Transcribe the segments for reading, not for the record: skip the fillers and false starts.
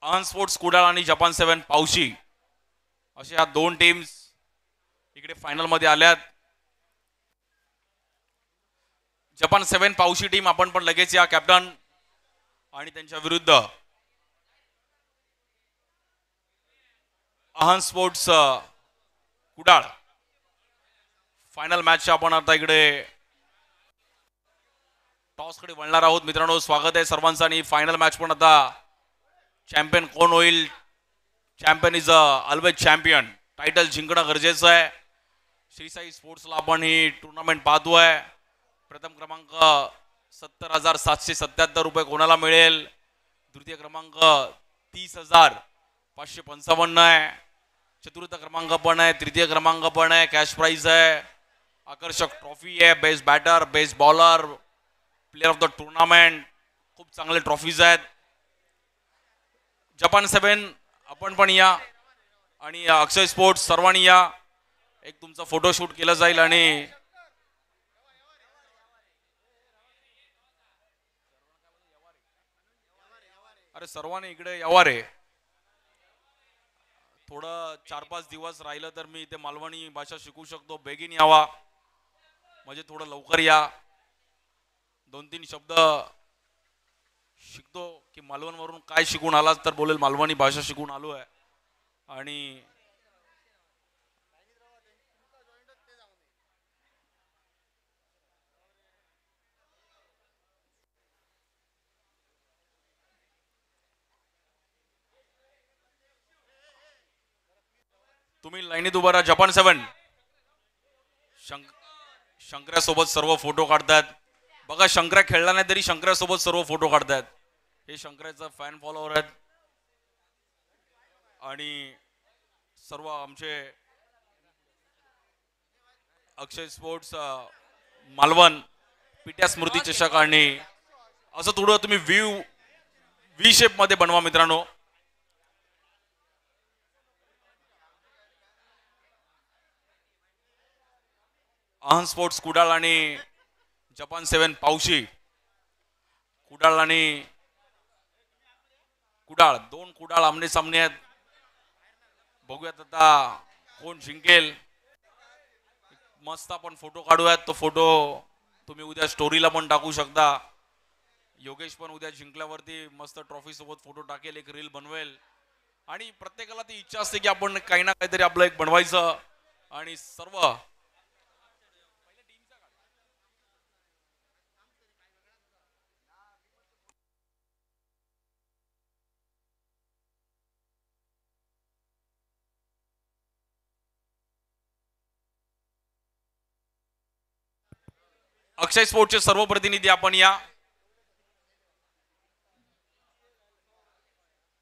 अहन sports Kudal आणि Japan 7 पावशी अशा या दोन टीम्स इकडे फायनल मध्ये आल्यात. जपान 7 पावशी टीम आपण पण लगेच या कॅप्टन आणि त्यांच्या विरुद्ध अहन स्पोर्ट्स कुडाळ फायनल मॅच आपण आता इकडे टॉस कडे वळणार आहोत. मित्रांनो स्वागत आहे सर्वांचं आणि फायनल मॅच पण आता चॅम्पियन कोण होईल. Champion is always champion. Title जिंकणं गरजेचं आहे. श्री साई स्पोर्ट्सला आपण ही टुर्नामेंट पाहतोय. प्रथम क्रमांक 70,777 रुपये कोणाला मिळेल. द्वितीय क्रमांक 30,555 आहे. चतुर्थ क्रमांक पण आहे. तृतीय क्रमांक पण आहे. कॅश प्राइज आहे. आकर्षक ट्रॉफी आहे. Best batter, best bowler, player of the tournament, खूप चांगले ट्रॉफीज आहेत. जपान 7 आपण पण या आणि अक्षय स्पोर्ट्स सर्वांनी या. एक तुमचा फोटोशूट केलं जाईल आणि अरे सर्वांनी इकडे यावा रे. थोडं 4-5 दिवस राहिलं तर मी इथे मालवणी भाषा शिकू शकतो. बेगीन यावा म्हणजे थोडं लवकर या. 2-3 शब्द शिकतो की मालवणवरून काय शिकून आलास तर बोलेल मालवणी भाषा शिकून आलो आहे. आणि तुम्ही लाईनीत उभा राहा. जपान 7 शंकर्यासोबत सर्व फोटो काढतात. बघा शंकर्या खेळला नाही तरी शंकर्यासोबत सर्व फोटो काढतात. हे शंकर्याचा फॅन फॉलोअर आहेत आणि सर्व आमचे अक्षय स्पोर्ट्स मालवण पिट्या स्मृती चषक आणि असं थोडं तुम्ही व्ही शेप मध्ये बनवा मित्रांनो. अहन स्पोर्ट्स कुडाळ आणि जपान 7 पावशी. कुडाळ आणि कुडाळ, दोन कुडाळ आमने सामने आहेत. बघूयात आता कोण जिंकेल. मस्त आपण फोटो काढूयात. तो फोटो तुम्ही उद्या स्टोरीला पण टाकू शकता. योगेश पण उद्या जिंकल्यावरती मस्त ट्रॉफी सोबत फोटो टाकेल, एक रील बनवेल. आणि प्रत्येकाला ती इच्छा असते की आपण काही ना काहीतरी आपलं एक बनवायचं. आणि अक्षय स्पोर्ट्सचे सर्व प्रतिनिधी आपण या.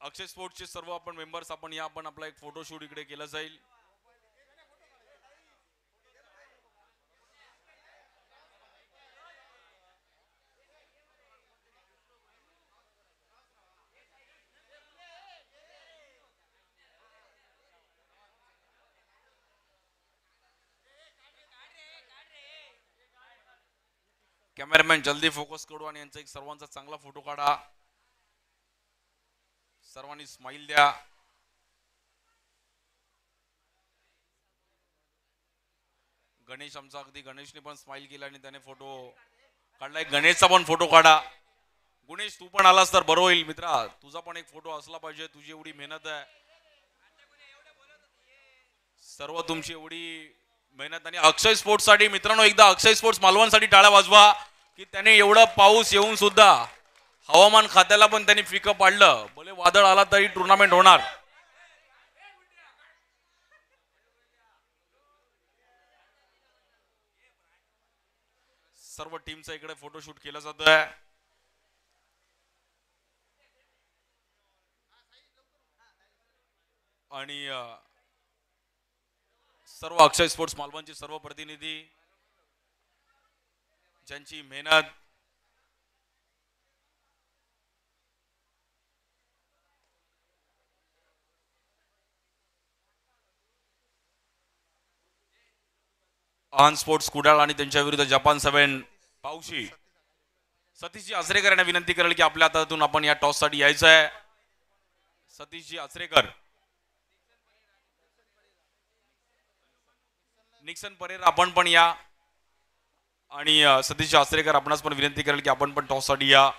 अक्षय स्पोर्ट्सचे सर्व आपण मेंबर्स आपण या. आपण आपला एक फोटोशूट इकडे केलं जाईल. कॅमेरामॅन जल्दी फोकस करू आणि यांचा एक सर्वांचा चांगला फोटो काढा. सर्वांनी स्माइल द्या. गणेश आमचा अगदी गणेशने पण स्माइल केला आणि त्याने फोटो काढलाय. गणेशचा पण फोटो काढा. गुणेश तू पण आलास तर बरं होईल मित्रा. तुझा पण एक फोटो असला पाहिजे. तुझी एवढी मेहनत आहे. सर्व तुमची एवढी मेहनत आणि अक्षय स्पोर्ट्स साठी मित्रांनो एकदा अक्षय स्पोर्ट्स मालवणसाठी टाळ्या वाजवा की त्याने एवढं पाऊस येऊन सुद्धा हवामान खात्याला पण त्यांनी फिकं पाडलं. भले वादळ आला तरी टुर्नामेंट होणार. सर्व टीमचा इकडे फोटोशूट केलं जात आहे. आणि सर्व अक्षय स्पोर्ट्स मालवणचे सर्व प्रतिनिधी ज्यांची मेहनत अहन स्पोर्ट्स कुडाळ आणि त्यांच्या विरुद्ध जपान 7 पावशी. सतीशजी आसरेकर यांना विनंती करेल की आपल्या हातातून आपण या टॉस साठी यायचं आहे. सतीशजी आचरेकर, निक्सन परेर आपण पण या. आणि सतीश आचरेकर आपणास पण विनंती करेल की आपण पण टॉस साठी या.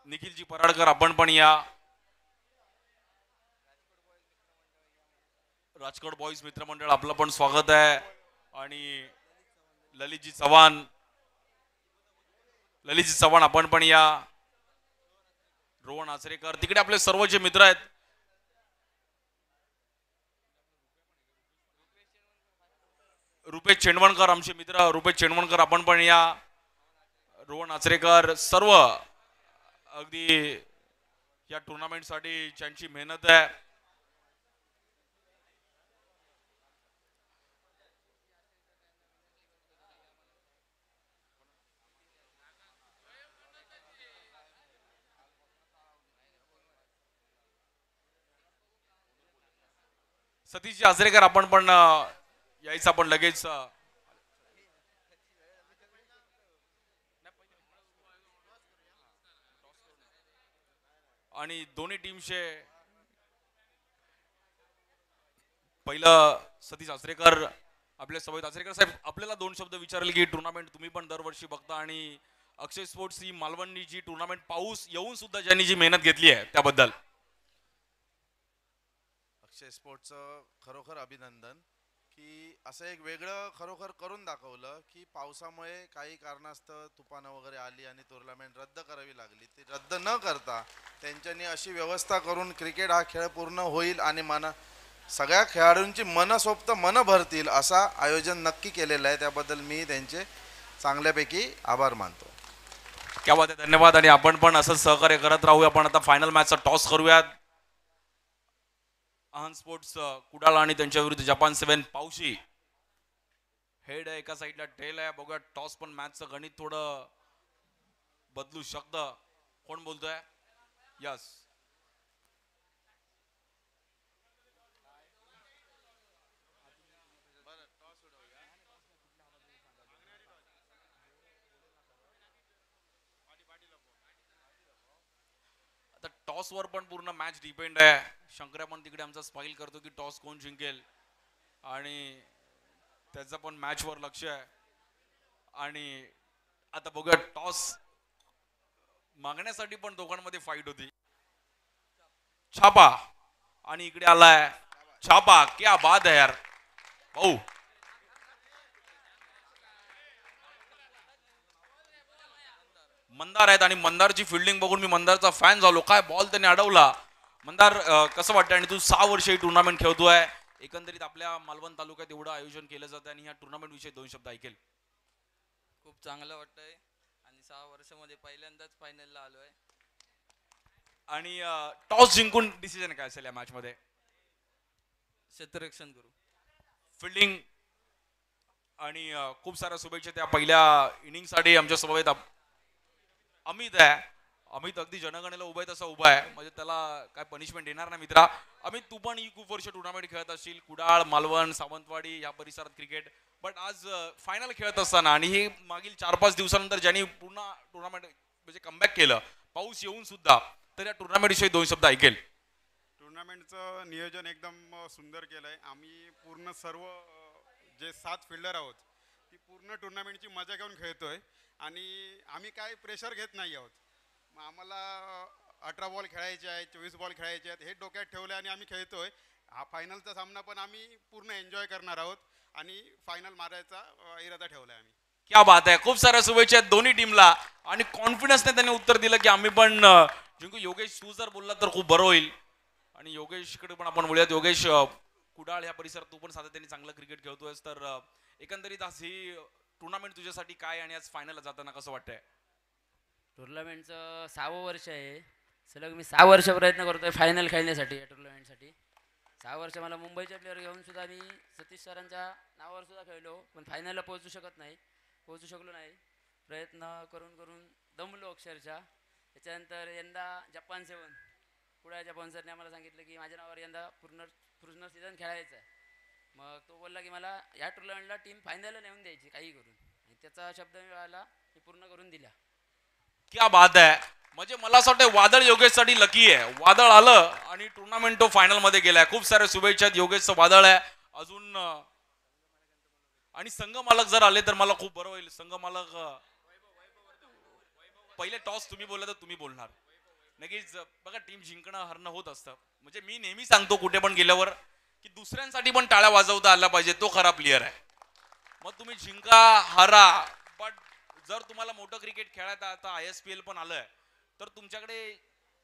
निखिलजी पराडकर आपण पण या. राजकोट बॉईज मित्रमंडळ आपलं पण स्वागत आहे. आणि ललितजी चव्हाण, ललितजी चव्हाण आपण पण या. रोहन आचरेकर, तिकडे आपले सर्व जे मित्र आहेत. रुपेश चेंडवणकर आमचे मित्र, रुपेश चेंडवणकर आपण पण या. रोहन आचरेकर, सर्व अगदी या टुर्नामेंट साठी ज्यांची मेहनत आहे. सतीश आचरेकर आपण पण यायचं आपण लगेच. आणि दोन्ही टीमचे पहिलं सतीश आचरेकर आपल्या सोबत. आचरेकर साहेब, आपल्याला दोन शब्द विचारले की टुर्नामेंट तुम्ही पण दरवर्षी बघता आणि अक्षय स्पोर्ट्स ही मालवणनी जी टुर्नामेंट पाऊस येऊन सुद्धा ज्यांनी जी मेहनत घेतली आहे त्याबद्दल. अक्षय स्पोर्ट्सचं खरोखर अभिनंदन की असं एक वेगळं खरोखर करून दाखवलं की पावसामुळे काही कारणास्तव तुफानं वगैरे आली आणि टुर्नामेंट रद्द करावी लागली. ती रद्द न करता त्यांच्यानी अशी व्यवस्था करून क्रिकेट हा खेळ पूर्ण होईल आणि सगळ्या खेळाडूंची मनसोक्त मन भरतील असा आयोजन नक्की केलेलं आहे. त्याबद्दल मी त्यांचे चांगल्यापैकी आभार मानतो. क्या बात आहे, धन्यवाद. आणि आपण पण असंच सहकार्य करत राहूया. आपण आता फायनल मॅचचा टॉस करूयात. अहन स्पोर्ट्स कुडाळ आणि त्यांच्या विरुद्ध जपान 7 पावशी. हेड आहे एका साईडला, टेल आहे. बघूया टॉस पण मॅचचं गणित थोडं बदलू शकतं. कोण बोलतोय? यस, आता टॉस वर पण पूर्ण मॅच डिपेंड आहे. शंकर्या पण तिकडे आमचा स्पाईल करतो की टॉस कोण जिंकेल आणि त्याचं पण मॅच वर लक्ष आहे. आणि आता बघूया टॉस मागण्यासाठी पण दोघांमध्ये फाईट होती. छापा आणि इकडे आलाय छापा. क्या बात आहे यार भाऊ. मंदार आहेत आणि मंदारची फिल्डिंग बघून मी मंदारचा फॅन झालो. काय बॉल त्याने अडवला. मंदार, कसं वाटतं? आणि तू 6 वर्ष ही टुर्नामेंट खेळतोय. एकंदरीत आपल्या मालवण तालुक्यात एवढं आयोजन केलं जातं आणि ह्या टुर्नामेंट विषयी 2 शब्द ऐकेल. खूप चांगलं वाटतंय आणि 6 वर्षामध्ये पहिल्यांदाच फायनलला आलोय. आणि टॉस जिंकून डिसिजन काय असेल या मॅच मध्ये? क्षेत्ररक्षण करू. फिल्डिंग आणि खूप साऱ्या शुभेच्छा त्या पहिल्या इनिंग साठी. आमच्या सोबत अमित आहे. अमित अगदी जनगणनेला उभा आहे तसा उभा आहे, म्हणजे त्याला काय पनिशमेंट येणार ना मित्रा. अमित, तू पण ही खूप वर्ष टुर्नामेंट खेळत असशील, कुडाळ, मालवण, सावंतवाडी या परिसरात क्रिकेट. बट आज फायनल खेळत असताना आणि हे मागील 4-5 दिवसानंतर ज्यांनी पूर्ण टुर्नामेंट म्हणजे कमबॅक केलं पाऊस येऊन सुद्धा, तर या टुर्नामेंट विषयी 2 शब्द ऐकेल. टुर्नामेंटचं नियोजन एकदम सुंदर केलंय. आम्ही पूर्ण सर्व जे 7 फिल्डर आहोत ती पूर्ण टुर्नामेंटची मजा घेऊन खेळतोय आणि आम्ही काय प्रेशर घेत नाही आहोत. आम्हाला 18 बॉल खेळायचे आहेत, 24 बॉल खेळायचे आहेत हे डोक्यात ठेवलं आणि आम्ही खेळतोय. हा फायनलचा सामना पण आम्ही पूर्ण एन्जॉय करणार आहोत आणि फायनल मारायचा इरादा ठेवलाय आम्ही. क्या बात आहे. खूप साऱ्या शुभेच्छा आहेत दोन्ही टीमला आणि कॉन्फिडन्सने त्यांनी उत्तर दिलं की आम्ही पण जिंकू. योगेश, तू जर बोलला तर खूप बरं होईल. आणि योगेशकडे पण आपण बोलूयात. योगेश, कुडाळ या परिसरात तू पण सातत्याने चांगलं क्रिकेट खेळतोयस, तर एकंदरीत आज ही टुर्नामेंट तुझ्यासाठी काय आणि आज फायनलला जाताना कसं वाटतंय? टुर्नामेंटचं 6वं वर्ष आहे. सलग मी 6 वर्ष प्रयत्न करतोय फायनल खेळण्यासाठी या टुर्नामेंटसाठी. 6 वर्ष मला मुंबईचे प्लेअर घेऊन सुद्धा मी सतीश सरांच्या नावावर सुद्धा खेळलो, पण फायनलला पोहोचू शकलो नाही. प्रयत्न करून करून दमलो अक्षरशः. त्याच्यानंतर यंदा जपान 7 पुढे जपान सरने आम्हाला सांगितलं की माझ्या नावावर यंदा पूर्ण सीझन खेळायचं आहे. मग तो बोलला की मला या टुर्नामेंटला टीम फायनलला नेऊन द्यायची काही करून, आणि त्याचा शब्द मिळाला, मी पूर्ण करून दिला. क्या बात आहे. म्हणजे मला असं वाटतं वादळ योगेशसाठी लकी आहे. वादळ आलं आणि टुर्नामेंट तो फायनल मध्ये गेलाय. खूप सारे शुभेच्छा आहेत. योगेशचं वादळ आहे अजून. आणि संघ मालक जर आले तर मला खूप बरं होईल. संघ मालक पहिले टॉस तुम्ही बोलला तर तुम्ही बोलणार नक्कीच. बघा टीम जिंकणं हरणं होत असतं. म्हणजे मी नेहमी सांगतो कुठे पण गेल्यावर की दुसऱ्यांसाठी पण टाळ्या वाजवता आल्या पाहिजे. तो खरा प्लेअर आहे. मग तुम्ही जिंका हारा, बट जर तुम्हाला मोठं क्रिकेट खेळायचं, आता ISPL पण आलंय, तर तुमच्याकडे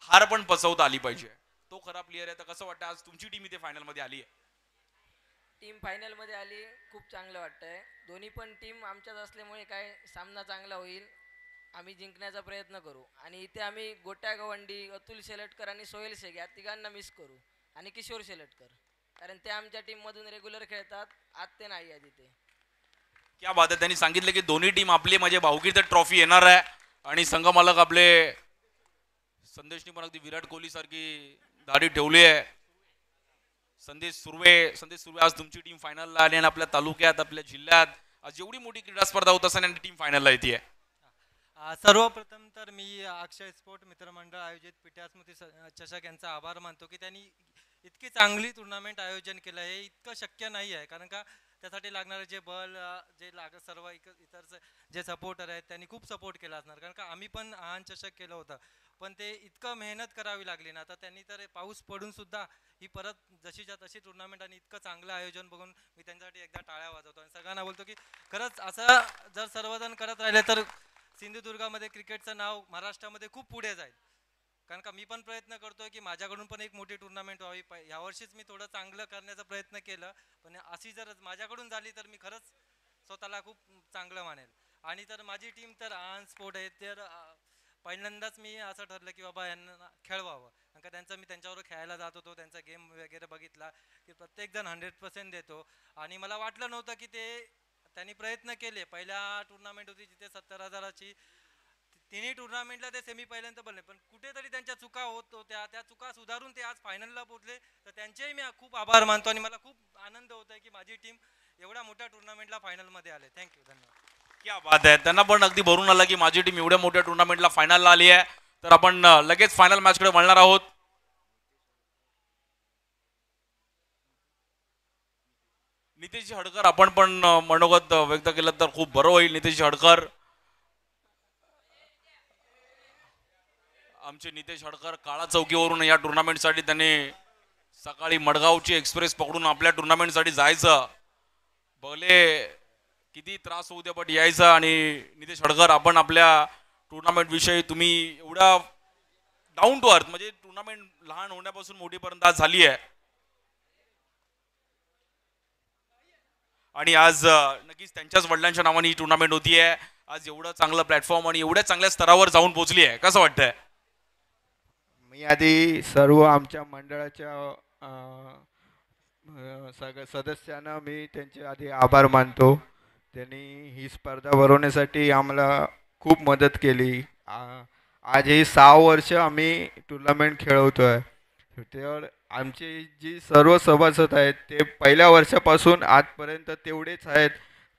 हार पण पचवता आली पाहिजे. तो खरा प्लेअर आहे. तर कसं वाटतं आज तुमची टीम इथे फायनल मध्ये आली आहे? टीम फायनलमध्ये आली, खूप चांगलं वाटतंय. दोन्ही पण टीम आमच्याच असल्यामुळे काय सामना चांगला होईल. आम्ही जिंकण्याचा प्रयत्न करू. आणि इथे आम्ही गोट्या गवंडी, अतुल शेलटकर आणि सोहेल शेख या तिघांना मिस करू, आणि किशोर शेलटकर, कारण ते आमच्या टीममधून रेग्युलर खेळतात. आज ते नाही आहेत इथे. क्या बात आहे. त्यांनी सांगितलं की दोन्ही टीम आपली म्हणजे भाऊकीचं ट्रॉफी येणार आहे. आणि संघ मालक आपले संदेशनी पण अगदी विराट कोहली सारखी दाढी ठेवली आहे. संदेश सुर्वे आज तुमची टीम फायनलला आली आणि आपल्या तालुक्यात, आपल्या जिल्ह्यात आज एवढी मोठी क्रीडा स्पर्धा होत असताना टीम फायनलला येते. सर्वप्रथम तर मी अक्षय स्पोर्ट मित्रमंडळ आयोजित पीटीआर स्मृती चषक यांचा आभार मानतो की त्यांनी इतकी चांगली टुर्नामेंट आयोजन केलं. हे इतकं शक्य नाही आहे, कारण का त्यासाठी लागणारे जे बल सर्व इतर जे सपोर्टर आहेत त्यांनी खूप सपोर्ट केला असणार, कारण का आम्ही पण आहान चषक केलं होतं, पण ते इतकं मेहनत करावी लागली ना. आता त्यांनी तर पाऊस पडून सुद्धा ही परत जशीच्या तशी टुर्नामेंट आणि इतकं चांगलं आयोजन बघून मी त्यांच्यासाठी एकदा टाळ्या वाजवतो आणि सगळ्यांना बोलतो की खरंच असं जर सर्वजण करत राहिले तर सिंधुदुर्गामध्ये क्रिकेटचं नाव महाराष्ट्रामध्ये खूप पुढे जाईल. कारण का मी पण प्रयत्न करतोय की माझ्याकडून पण एक मोठी टुर्नामेंट व्हावी. यावर्षीच मी थोडं चांगलं करण्याचा प्रयत्न केलं, पण अशी जर माझ्याकडून झाली तर मी खरंच स्वतःला खूप चांगलं मानेल. आणि तर माझी टीम तर आहान स्पोर्ट आहे, तर पहिल्यांदाच मी असं ठरलं की बाबा यांना खेळवावं, कारण का मी त्यांच्याबरोबर खेळायला जात होतो, त्यांचा गेम वगैरे बघितला की प्रत्येकजण 100% देतो. आणि मला वाटलं नव्हतं की ते त्यांनी प्रयत्न केले. पहिल्या टुर्नामेंट होती जिथे 70,000ची, तिन्ही टुर्नामेंटला ते सेमीपर्यंत बनले, पण कुठेतरी त्यांच्या चुका होत होत्या. त्या चुका सुधारून ते आज फायनलला पोहोचले, तर त्यांचेही मी खूप आभार मानतो. आणि मला खूप आनंद होत आहे की माझी टीम एवढ्या मोठ्या टुर्नामेंटला फायनलमध्ये आले. थँक्यू, धन्यवाद. क्या बात आहे. त्यांना पण अगदी भरून आलं की माझी टीम एवढ्या मोठ्या टुर्नामेंटला फायनलला आली आहे. तर आपण लगेच फायनल मॅचकडे वळणार आहोत. नितेश हडकर आपण पण मनोगत व्यक्त केलं तर खूप बरं होईल. नितेश हडकर, आमचे नितेश हडकर काळा चौकीवरून या टुर्नामेंटसाठी त्यांनी सकाळी मडगावची एक्सप्रेस पकडून आपल्या टुर्नामेंटसाठी जायचं. भले किती त्रास होऊ द्या, बट यायचं. आणि नितेश हडकर, आपण आपल्या टुर्नामेंट विषयी तुम्ही एवढा डाऊन टू अर्थ, म्हणजे टुर्नामेंट लहान होण्यापासून मोठीपर्यंत आज झाली आहे. आणि आज नक्कीच त्यांच्याच वडिलांच्या नावाने ही टुर्नामेंट होती आहे. आज एवढं चांगलं प्लॅटफॉर्म आणि एवढ्या चांगल्या स्तरावर जाऊन पोहोचली आहे. कसं वाटतंय? मी आधी सर्व आमच्या मंडळाच्या सदस्यांना मी त्यांचे आधी आभार मानतो. त्यांनी ही स्पर्धा भरवण्यासाठी आम्हाला खूप मदत केली. आज ही 6 वर्ष आम्ही टुर्नामेंट खेळवतो आहे. तर आमचे जी सर्व सभासद आहेत ते पहिल्या वर्षापासून आजपर्यंत तेवढेच आहेत,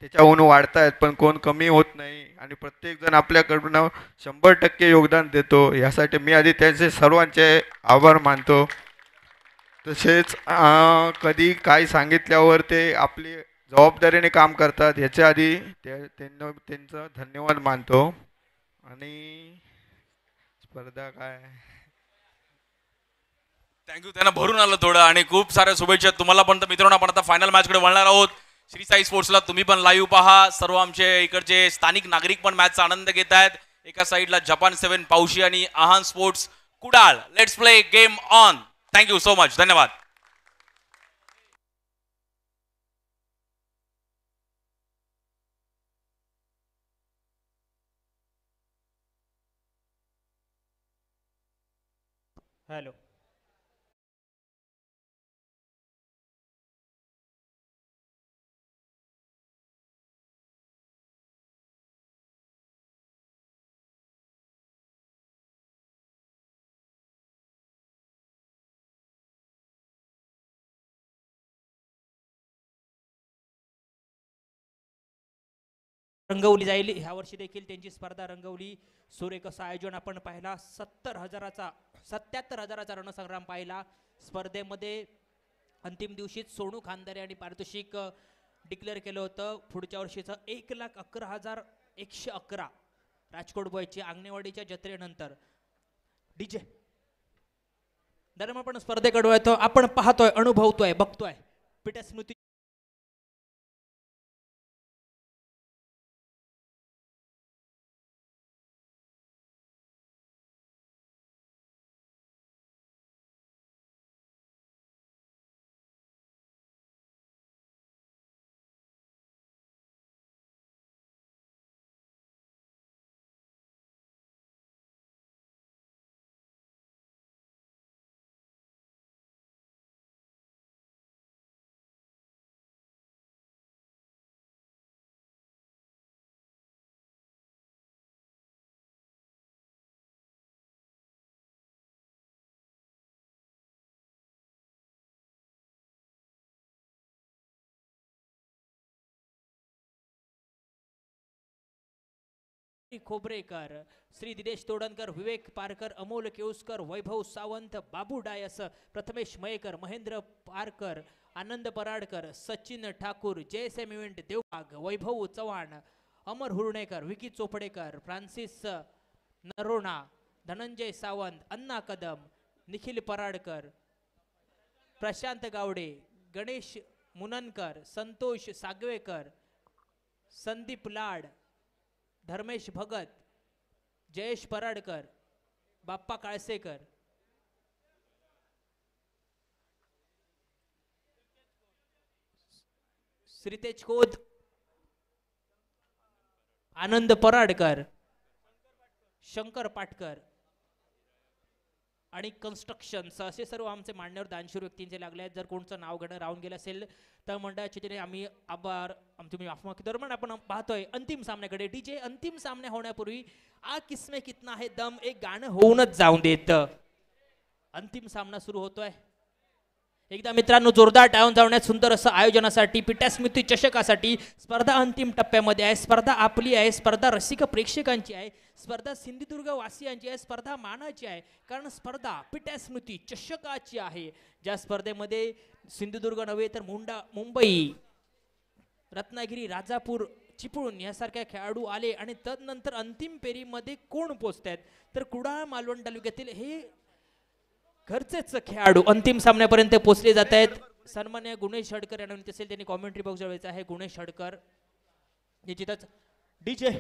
त्याच्याहून वाढत आहेत, पण कोण कमी होत नाही. आणि प्रत्येकजण आपल्याकडून 100% योगदान देतो. यासाठी मी आधी त्यांचे सर्वांचे आभार मानतो. तसेच कधी काय सांगितल्यावर ते आपली जबाबदारीने काम करतात, याच्या आधी त्यांचं धन्यवाद मानतो. आणि स्पर्धा काय, थँक्यू. त्यांना भरून आलं थोडं. आणि खूप साऱ्या शुभेच्छा तुम्हाला पण. तर मित्रांनो, आपण आता फायनल मॅचकडे वळणार आहोत. श्री साई स्पोर्ट्सला तुम्ही पण लाईव्ह पहा. सर्व आमचे इकडचे स्थानिक नागरिक पण मॅचचा आनंद घेत आहेत. एका साईडला जपान 7 पावशी आणि Aahan sports Kudal. Let's play game on. Thank you so much. धन्यवाद. हॅलो. रंगवली जाईल. ह्या वर्षी देखील त्यांची स्पर्धा रंगवली. सुरेख असं आयोजन आपण पाहिला. 77,000चा रणसंग्राम पाहिला. स्पर्धेमध्ये अंतिम दिवशीच सोनू खानदारे आणि पारितोषिक डिक्लेअर केलं होतं. पुढच्या वर्षीचं 1,11,111 राजकोट बॉयची आंगणेवाडीच्या जत्रेनंतर. डीजे दरम्यान आपण स्पर्धेकडे येतो. आपण पाहतोय, अनुभवतोय, बघतोय पीठ स्मृती खोबरेकर, श्री दिनेश तोडणकर, विवेक पारकर, अमोल केऊसकर, वैभव सावंत, बाबू डायस, प्रथमेश मयेकर, महेंद्र पारकर, आनंद पराडकर, सचिन ठाकूर, JSM इव्हेंट देवबाग, वैभव चव्हाण, अमर हुर्णेकर, विकी चोपडेकर, फ्रान्सिस नरोणा, धनंजय सावंत, अण्णा कदम, निखिल पराडकर, प्रशांत गावडे, गणेश मुननकर, संतोष सागवेकर, संदीप लाड, धर्मेश भगत, जयेश पराडकर, बाप्पा काळसेकर, श्रीतेज खोत, आनंद पराडकर, शंकर पाटकर आणि कन्स्ट्रक्शन्स असे सर्व आमचे मान्यवर दानशूर व्यक्तींचे लागले आहेत. जर कोणचं नाव घेणं राहून गेलं असेल तर मंडळाच्या वतीने आम्ही आभार तुम्ही माफ मागतो. दरम्यान आपण पाहतोय अंतिम सामन्याकडे. डीजे अंतिम सामना होण्यापूर्वी आ किसमे कितना है दम एक गाणं होऊनच जाऊन देत. अंतिम सामना सुरू होतोय. एकदा मित्रांनो जोरदार टाळून जावण्यात सुंदर असं आयोजनासाठी, पीठस्मृती चषकासाठी. स्पर्धा अंतिम टप्प्यामध्ये आहे. स्पर्धा आपली आहे, स्पर्धा रसिक प्रेक्षकांची आहे, स्पर्धा सिंधुदुर्ग वासियांची आहे, स्पर्धा मानाची आहे. कारण स्पर्धा पीठस्मृती चषकाची आहे. ज्या स्पर्धेमध्ये सिंधुदुर्ग नव्हे तर मुंबई, रत्नागिरी, राजापूर, चिपळूण यासारख्या खेळाडू आले आणि तदनंतर अंतिम फेरीमध्ये कोण पोचतात तर कुडाळ मालवण तालुक्यातील हे घरचेच खेळाडू अंतिम सामन्यापर्यंत पोहोचले जात आहेत. सन्मान्य गुणेश हडकर यांना विनंती असेल त्यांनी कॉमेंट्री बॉक्स जवळचा आहे. गुणेश हडकर निश्चितच. डीजे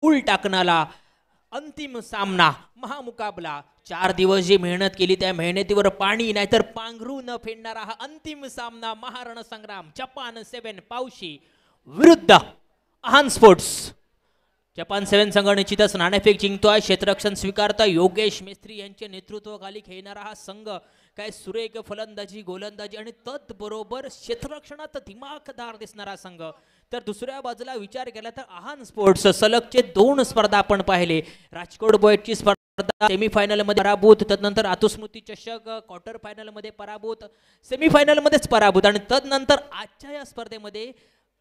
पाऊल टाकणारा अंतिम सामना महामुकाबला 4 दिवस जी मेहनत केली त्या मेहनतीवर पाणी नाहीतर पांघरू न फेडणारा हा अंतिम सामना महारणसंग्राम जपान 7 पावशी विरुद्ध अहान स्पोर्ट्स. जपान 7 संघ निश्चितच नाणेफेक जिंकतोय. क्षेत्ररक्षण स्वीकारता योगेश मेस्त्री यांच्या नेतृत्वाखाली खेळणारा हा संघ काय सुरेख फलंदाजी गोलंदाजी आणि तत्बरोबर क्षेत्ररक्षणात दिमाखदार दिसणारा संघ. तर दुसऱ्या बाजूला विचार केला तर अहान स्पोर्ट्स सलगचे 2 स्पर्धा आपण पाहिले. राजकोट बॉयजची स्पर्धा सेमीफायनल मध्ये पराभूत, तदनंतर आतुस्मृती चषक क्वार्टर फायनल मध्ये पराभूत, सेमीफायनल मध्येच पराभूत आणि तदनंतर आजच्या या स्पर्धेमध्ये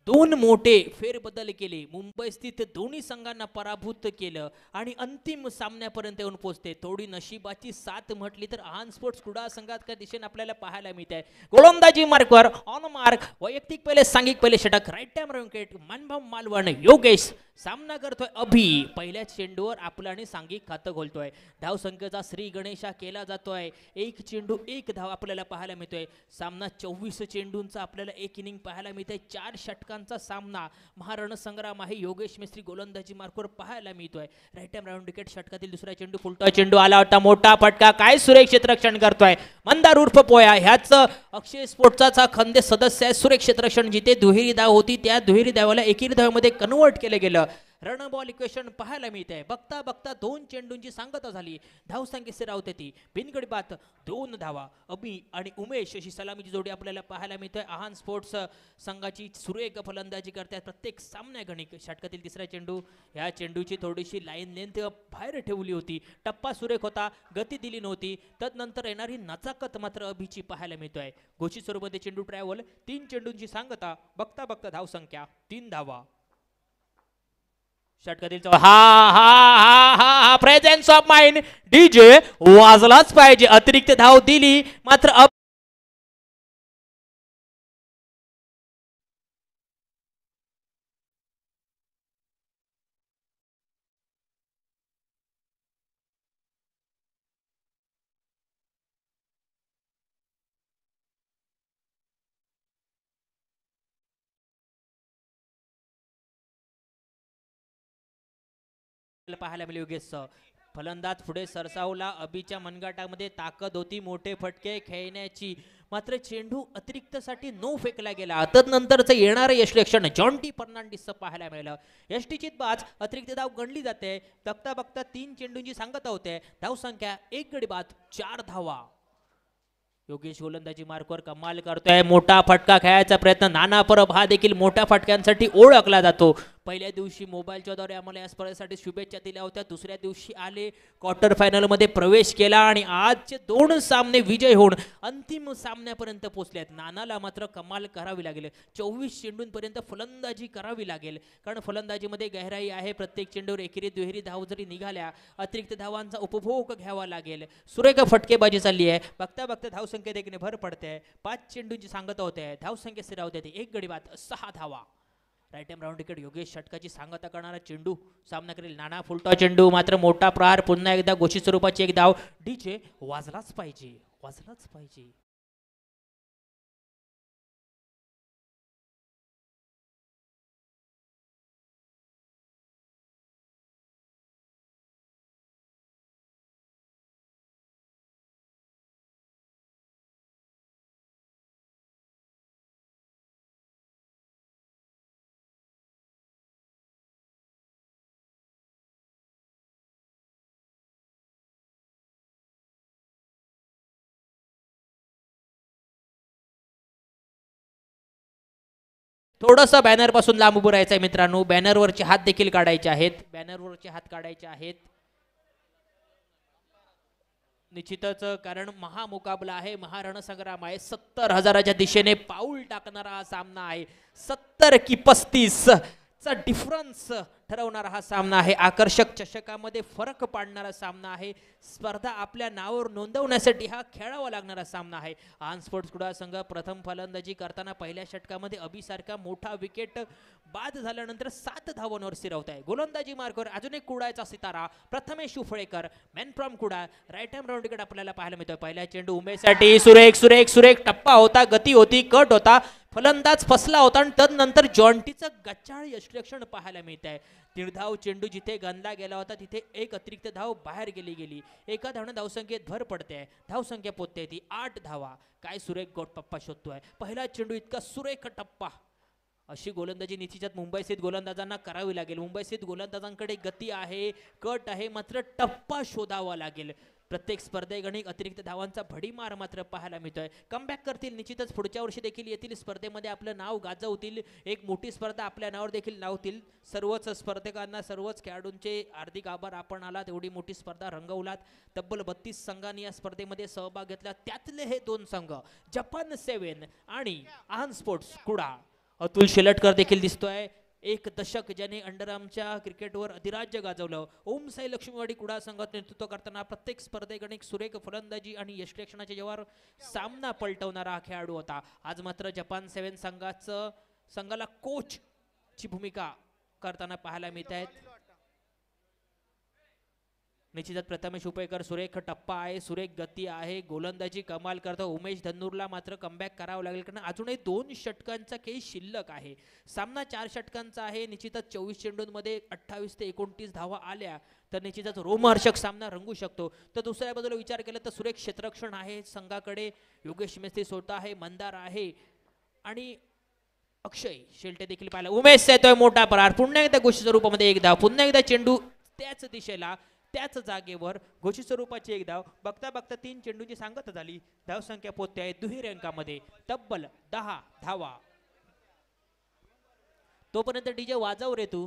2 मोठे फेरबदल केले. मुंबई स्थित दोन्ही संघांना पराभूत केलं आणि अंतिम सामन्यापर्यंत येऊन पोहोचते. थोडी नशिबाची साथ म्हटली तर अहान स्पोर्ट्स क्रीडा संघात त्या दिशेने आपल्याला पाहायला मिळत आहे. गोलंदाजी मार्कवर ऑन मार्क, वैयक्तिक पहिले सांघिक पहिले षटक, राईट टाइम विकेट, मनभम मालवण योगेश सामना करतोय. अभि पहिल्या चेंडूवर आपलं आणि सांघिक खातं खोलतोय. धाव संख्येचा श्री गणेशा केला जातोय. 1 चेंडू 1 धाव आपल्याला पाहायला मिळतोय. सामना 24 चेंडूंचा आपल्याला 1 इनिंग पाहायला मिळतोय. 4 षटकांचा सामना महारणसंग्राम आहे. योगेश मिस्त्री गोलंदाजी मार्कवर पाहायला मिळतोय. राईट टाइम राऊंड विकेट, षटकातील दुसरा चेंडू, फुलटा चेंडू आला होता, मोठा फटका, काय सुरेख क्षेत्ररक्षण करतोय मंदार उर्फ पोया. ह्याच अक्षय स्पोर्ट्सचा खंदे सदस्य आहे. सुरेख क्षेत्ररक्षण जिथे दुहेरी धाव होती त्या दुहेरी धावाला एकेरी धावेमध्ये कन्वर्ट केलं गेलं. रन बॉल इक्वेशन पाहायला मिळते. बघता बघता 2 चेंडूंची सांगता झाली. धाव संख्या स्थिर होते ती बिनगडी बात 2 धावा. अभि आणि उमेश अशी सलामीची जोडी आपल्याला पाहायला मिळते. अहान स्पोर्ट्स संघाची सुरेख फलंदाजी करतात प्रत्येक सामन्यागणिक. षटकातील तिसरा चेंडू, या चेंडूची थोडीशी लाईन लेंथ बाहेर ठेवली होती. टप्पा सुरेख होता, गती दिली नव्हती. तदनंतर येणारी नचाकत मात्र अभिची पाहायला मिळतोय. घोषित स्वरूपात चेंडू ट्रॅव्हल, 3 चेंडूंची सांगता. बघता बघता धाव संख्या 3 धावा. षटकातील हा हा हा हा हा प्रेझेन्स ऑफ माइंड डीजे वाजलाच पाहिजे. अतिरिक्त धाव दिली मात्र पाहायला मिळाले. योगेश फलंदाज पुढे सरसावला. अभिच्या मनगटामध्ये ताकद होती मोठे फटके खेळण्याची, मात्र चेंडू अतिरिक्तसाठी नो फेकला गेला. तदनंतरचं येणारं यशलक्षण जॉन्टी फर्नांडिस पाहायला मिळालं. यष्टीचित बाज अतिरिक्त धाव गणली जाते. बघता बघता 3 चेंडूंची सांगता होते. धाव संख्या 1 गडी बाद 4 धावा. योगेश गोलंदाजी मार्कवर कमाल करतोय. मोठा फटका खेळायचा प्रयत्न. नाना परब हा देखील मोठ्या फटक्यांसाठी ओळखला जातो. पहिल्या दिवशी मोबाईलच्या द्वारे आम्हाला या स्पर्धेसाठी शुभेच्छा दिल्या होत्या. दुसऱ्या दिवशी आले, क्वार्टर फायनल मध्ये प्रवेश केला आणि आजचे 2 सामने विजय होऊन अंतिम सामन्यापर्यंत पोहोचले आहेत. नानाला मात्र कमाल करावी लागेल. 24 चेंडूंपर्यंत फलंदाजी करावी लागेल, कारण फलंदाजीमध्ये गहराई आहे. प्रत्येक चेंडूवर एकेरी दुहेरी धाव जरी निघाल्या अतिरिक्त धावांचा उपभोग घ्यावा लागेल. सुरेख फटकेबाजी चालली आहे. बघता बघता धाव संख्येत देखील भर पडते. 5 चेंडूंची सांगता होते. धाव संख्या स्थिर होते 1 गडी बाद 6 धावा. Right time round wicket, Yogesh षटकाची सांगता करणारा चेंडू सामना करेल. नाना फुलटा चेंडू, मात्र मोठा प्रहार. पुन्हा एकदा घोषित स्वरूपाची 1 धाव. डीजे वाजलाच पाहिजे, वाजलाच पाहिजे. थोडंसं बॅनर पासून लांब उभं राहायचं आहे मित्रांनो. बॅनरवरचे हात देखील काढायचे आहेत. बॅनरवरचे हात काढायचे आहेत निश्चितच, कारण महामुकाबला आहे, महारणसंग्राम आहे. 70,000च्या दिशेने पाऊल टाकणारा हा सामना आहे. 70 की 35 चा डिफरन्स ठरवणारा हा सामना आहे. आकर्षक चषकामध्ये फरक पाडणारा सामना आहे. स्पर्धा आपल्या नावावर नोंदवण्यासाठी हा खेळावा लागणारा सामना आहे. अहान स्पोर्ट्स क्रीडा संघ प्रथम फलंदाजी करताना पहिल्या षटकामध्ये अभिसारखा मोठा विकेट बाद झाल्यानंतर 7 धावांवर स्थिरवत आहे. गोलंदाजी मार्कवर अजून एक कुडायचा सितारा Prathamesh Uphalekar, man from Kuda. Right time round wicket आपल्याला पाहायला मिळतोय. पहिला चेंडू उमेशसाठी सुरेख सुरेख सुरेख टप्पा होता, गती होती, कट होता. फलंदाज फसला होता आणि तदनंतर जॉन्टीचं गच्चाळ यष्टिरक्षण पाहायला मिळत आहे. निर्धाव चेंडू जिथे गणला गेला होता तिथे एक अतिरिक्त धाव बाहेर गेली. एका धावनं धावसंख्येत भर पडते. धावसंख्या पोचते ती 8 धावा. काय सुरेख गोटप्पा शोधतोय. पहिला चेंडू इतका सुरेख टप्पा. अशी गोलंदाजी निश्चितच मुंबई स्थित गोलंदाजांना करावी लागेल. मुंबई स्थित गोलंदाजांकडे गती आहे, कट आहे, मात्र टप्पा शोधावा लागेल. प्रत्येक स्पर्धेगणिक अतिरिक्त धावांचा भडीमार मात्र पाहायला मिळतोय. कमबॅक करतील निश्चितच. पुढच्या वर्षी देखील येथील स्पर्धेमध्ये आपलं नाव गाजवतील. एक मोठी स्पर्धा आपल्या नावावर देखील लावतील. सर्वच स्पर्धकांना, सर्वच खेळाडूंचे हार्दिक आभार. आपण आलात, एवढी मोठी स्पर्धा रंगवलात. तब्बल 32 संघांनी या स्पर्धेमध्ये सहभाग घेतला. त्यातले हे 2 संघ जपान 7 आणि आन स्पोर्ट्स कुडाळ. अतुल शेलटकर देखील दिसतोय. एक दशक ज्याने अंडरआर्मच्या क्रिकेटवर अधिराज्य गाजवलं. ओम साई लक्ष्मीवाडी कुडाळ संघात नेतृत्व करताना प्रत्येक स्पर्धेगणिक सुरेख फलंदाजी आणि यष्टिरक्षणाच्या जेव्हा सामना पलटवणारा हा खेळाडू होता. आज मात्र जपान 7 संघाला कोचची भूमिका करताना पाहायला मिळत आहेत. निश्चितच प्रथमेश उपयकर सुरेख टप्पा आहे, सुरेख गती आहे, गोलंदाजी कमाल करतो. उमेश धन्नूरला मात्र कमबॅक करावं लागेल कारण अजूनही 2 षटकांचा खेळ शिल्लक आहे. सामना 4 षटकांचा आहे. निश्चितच 24 चेंडूंमध्ये 28 ते 29 धावा आल्या तर निश्चितच रोमहर्षक सामना रंगू शकतो. तर दुसऱ्या बाजूला विचार केला तर सुरेख क्षेत्ररक्षण आहे संघाकडे. योगेश मेस्त्री स्वतः आहे, मंदार आहे आणि अक्षय शेलटे देखील पाहिला. उमेश येतोय मोठा परार. पुन्हा एकदा घोषित स्वरूपामध्ये 1 धाव. पुन्हा एकदा चेंडू त्याच दिशेला, त्याच जागेवर. घोषित स्वरूपाची 1 धाव. बघता बघता 3 चेंडूंची सांगता झाली. धावसंख्या पोहोचते आहे दुहेरी अंकामध्ये तब्बल 10 धावा. तोपर्यंत डीजे वाजव रे तू.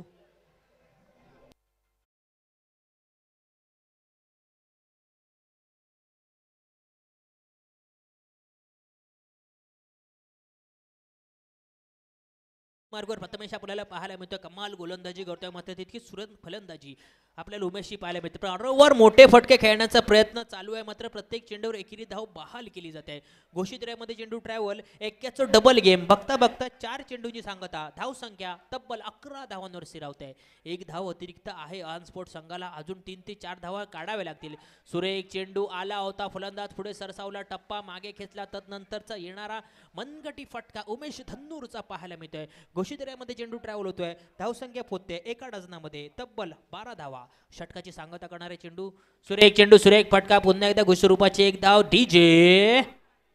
मार्गवर प्रथमेश आपल्याला पाहायला मिळतं. कमाल गोलंदाजी करतोय मात्र तितकी सुरेख फलंदाजी आपल्याला उमेशची पाहायला मिळते. पण ऑर्डरवर मोठे फटके खेळण्याचा प्रयत्न चालू आहे मात्र प्रत्येक चेंडूवर एकेरी धाव बहाल केली जाते. घोषित मध्ये चेंडू ट्रॅव्हल, एक्क्याचं डबल गेम. बघता बघता 4 चेंडूची सांगता. धावसंख्या तब्बल 11 धावांवर स्थिरावते. 1 धाव अतिरिक्त आहे आन स्पोर्ट संघाला. अजून 3 ते 4 धावा काढाव्या लागतील. सुरेख चेंडू आला होता. फलंदाज पुढे सरसावला, टप्पा मागे खेचला. तदनंतरचा येणारा मनगटी फटका उमेश धन्नूरचा पाहायला मिळतोय. घोषित मध्ये चेंडू ट्रॅव्हल होतोय. धावसंख्या पोहोचते एका डझनामध्ये तब्बल 12 धावा. षटकाची सांगता करणारे चेंडू, सुरेख फटका. पुन्हा एकदा घोषित रूपाची 1 धाव. डीजे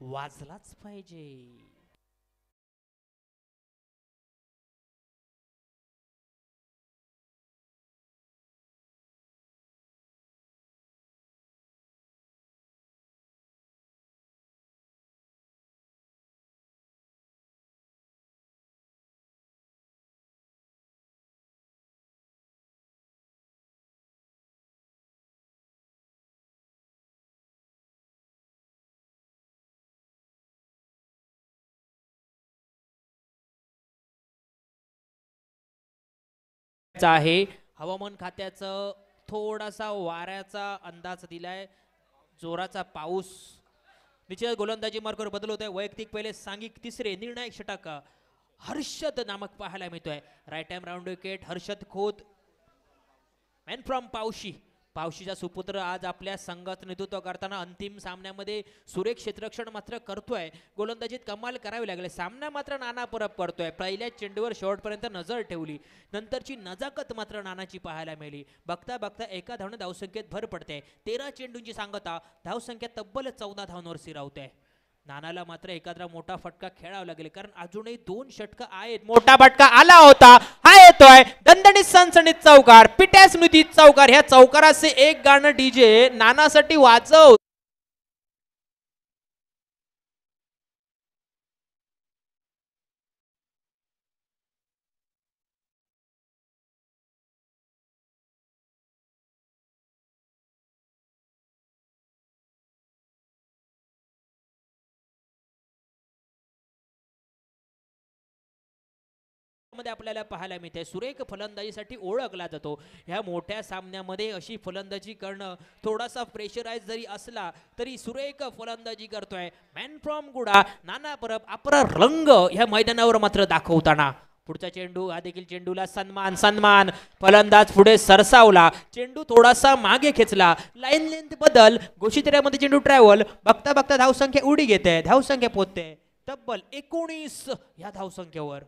वाजलाच पाहिजे. आहे हवामान खात्याचं थोडासा वाऱ्याचा अंदाज दिलाय. जोराचा पाऊस. निश्चित गोलंदाजी मार्गावर बदल होत आहे. वैयक्तिक पहिले सांघिक तिसरे निर्णायक षटक हर्षद नामक पाहायला मिळतोय. Right time round wicket Harshad Khot, man from Pawashi. पावशीचा सुपुत्र आज आपल्या संघाचं नेतृत्व करताना अंतिम सामन्यामध्ये सुरेख क्षेत्ररक्षण मात्र करतोय. गोलंदाजीत कमाल करावी लागले. सामना मात्र नाना परब करतोय. पहिल्या चेंडूवर शेवटपर्यंत नजर ठेवली. नंतरची नजाकत मात्र नानाची पाहायला मिळाली. बघता बघता एका धावनं धावसंख्येत भर पडते. 13 चेंडूंची सांगता. धावसंख्या तब्बल 14 धावांवर स्थिरावते. नानाला मात्र एखादा मोठा फटका खेळावा लागेल कारण अजूनही 2 षटक आहेत. मोठा फटका आला होता. हा येतोय दणदणीत सणसणीत चौकार. पिट्या स्मृती चौकार. ह्या चौकाराचे एक गाणं डीजे नानासाठी वाजव. मध्ये आपल्याला पाहायला मिळते. सुरेख फलंदाजीसाठी ओळखला जातो. ह्या मोठ्या सामन्यामध्ये अशी फलंदाजी करणं थोडासा प्रेशराइज जरी असला तरी सुरेख फलंदाजी करतोय मॅन फ्रॉम गुडा नाना परब. आपला रंग ह्या मैदानावर मात्र दाखवताना. पुढचा चेंडू, हा देखील चेंडूला सन्मान. फलंदाज पुढे सरसावला. चेंडू थोडासा मागे खेचला. लाईन लेंथ बदल. घोषित मध्ये चेंडू ट्रॅव्हल. बघता बघता धावसंख्या उडी घेते. धावसंख्या पोहोचते तब्बल 19 या धावसंख्येवर.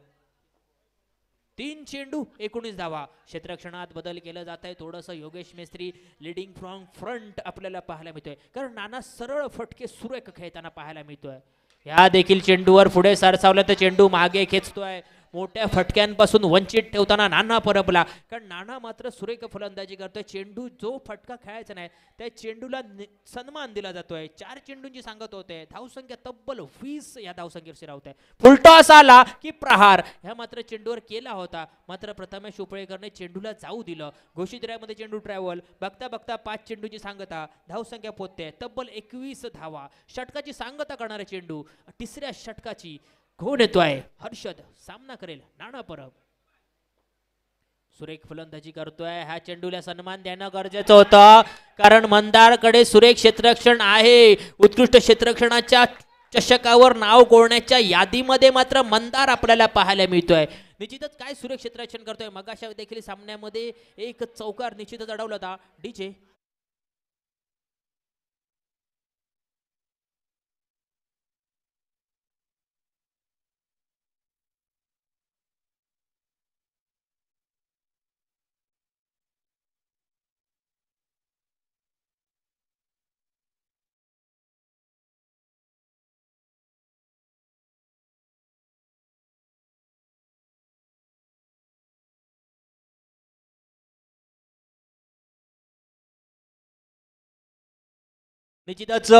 3 चेंडू 19 धावा. क्षेत्ररक्षणात बदल केला जात आहे थोडंसं. Yogesh Mestri leading from front आपल्याला पाहायला मिळतोय, कारण नाना सरळ फटके सुरेख खेळताना पाहायला मिळतोय. या देखील चेंडूवर पुढे सरसावला तर चेंडू मागे खेचतोय. मोठ्या फटक्यांपासून वंचित ठेवताना नाना परबला, कारण नाना मात्र सुरेख फलंदाजी करतोय. चेंडू जो फटका खेळायचा नाही त्या चेंडूला सन्मान दिला जातोय. 4 चेंडूंची सांगत होते. धावसंख्या तब्बल 20 या धावसंख्येवर स्थिरावत आहे. फुलटॉस आला की प्रहार ह्या मात्र चेंडूवर केला होता, मात्र प्रथमेश उपळेकरने चेंडूला जाऊ दिलं. घोषित रायमध्ये चेंडू ट्रॅव्हल. बघता बघता 5 चेंडूची सांगता. धावसंख्या पोहोचते तब्बल 21 धावा. षटकाची सांगता करणारे चेंडू. तिसऱ्या षटकाची कोण येतोय? हर्षद सामना करेल नाना परब. सुरेख फलंदाजी करतोय. ह्या चेंडूला सन्मान देणं गरजेचं होतं, कारण मंदारकडे सुरेख क्षेत्ररक्षण आहे. उत्कृष्ट क्षेत्ररक्षणाच्या चषकावर नाव कोरण्याच्या यादीमध्ये मात्र मंदार आपल्याला पाहायला मिळतोय. निश्चितच काय सुरेख क्षेत्ररक्षण करतोय. मगाशा देखील सामन्यामध्ये एक चौकार निश्चितच अडवला होता. डीजे निश्चितच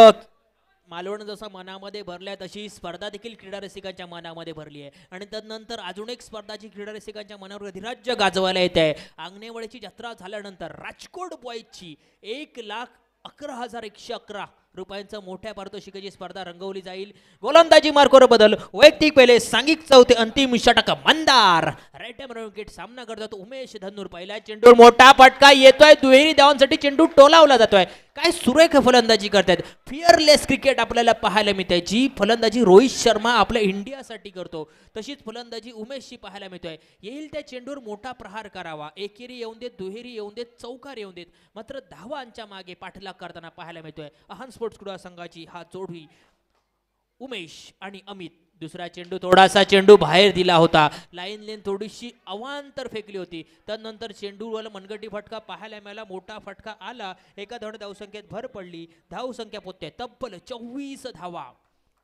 मालवण जसं मनामध्ये भरल्या तशी स्पर्धा देखील क्रीडा रसिकांच्या मनामध्ये भरली आहे. आणि तदनंतर अजून एक स्पर्धा जी क्रीडा रसिकांच्या मनावर अधिराज्य गाजवायला येत आहे. आंगणेवाडीची जत्रा झाल्यानंतर राजकोट बॉईजची 1,11,111 रुपयांचं मोठ्या पारितोषिकाची स्पर्धा रंगवली जाईल. गोलंदाजी मार्कवर बदल. वैयक्तिक पहिले सांघिक चौथे अंतिम षटक मंदार. राईट हँड विकेट सामना करतात उमेश धन्नूर. पहिला चेंडू मोठा फटका येतोय. दुहेरी धावांसाठी चेंडू टोलावला जातोय. काय सुरेख फलंदाजी करतायत. फिअरलेस क्रिकेट आपल्याला पाहायला मिळते. जी फलंदाजी रोहित शर्मा आपल्या इंडियासाठी करतो तशीच फलंदाजी उमेशची पाहायला मिळतोय. येईल त्या चेंडूवर मोठा प्रहार करावा. एकेरी येऊन देत, दुहेरी येऊन देत, चौकार येऊन देत, मात्र धावांच्या मागे पाठलाग करताना पाहायला मिळतोय. अहान स्पोर्ट्स क्रीडा संघाची हा जोडी उमेश आणि अमित. दुसरा चेंडू थोडासा चेंडू बाहेर दिला होता. लाईन लेन थोडीशी अवांतर फेकली होती. त्यानंतर चेंडूवर मनगटी फटका पाहायला मिळाला. मोठा फटका आला. एका धावसंख्येत भर पडली. धावसंख्या पोहोचते तब्बल 24 धावा.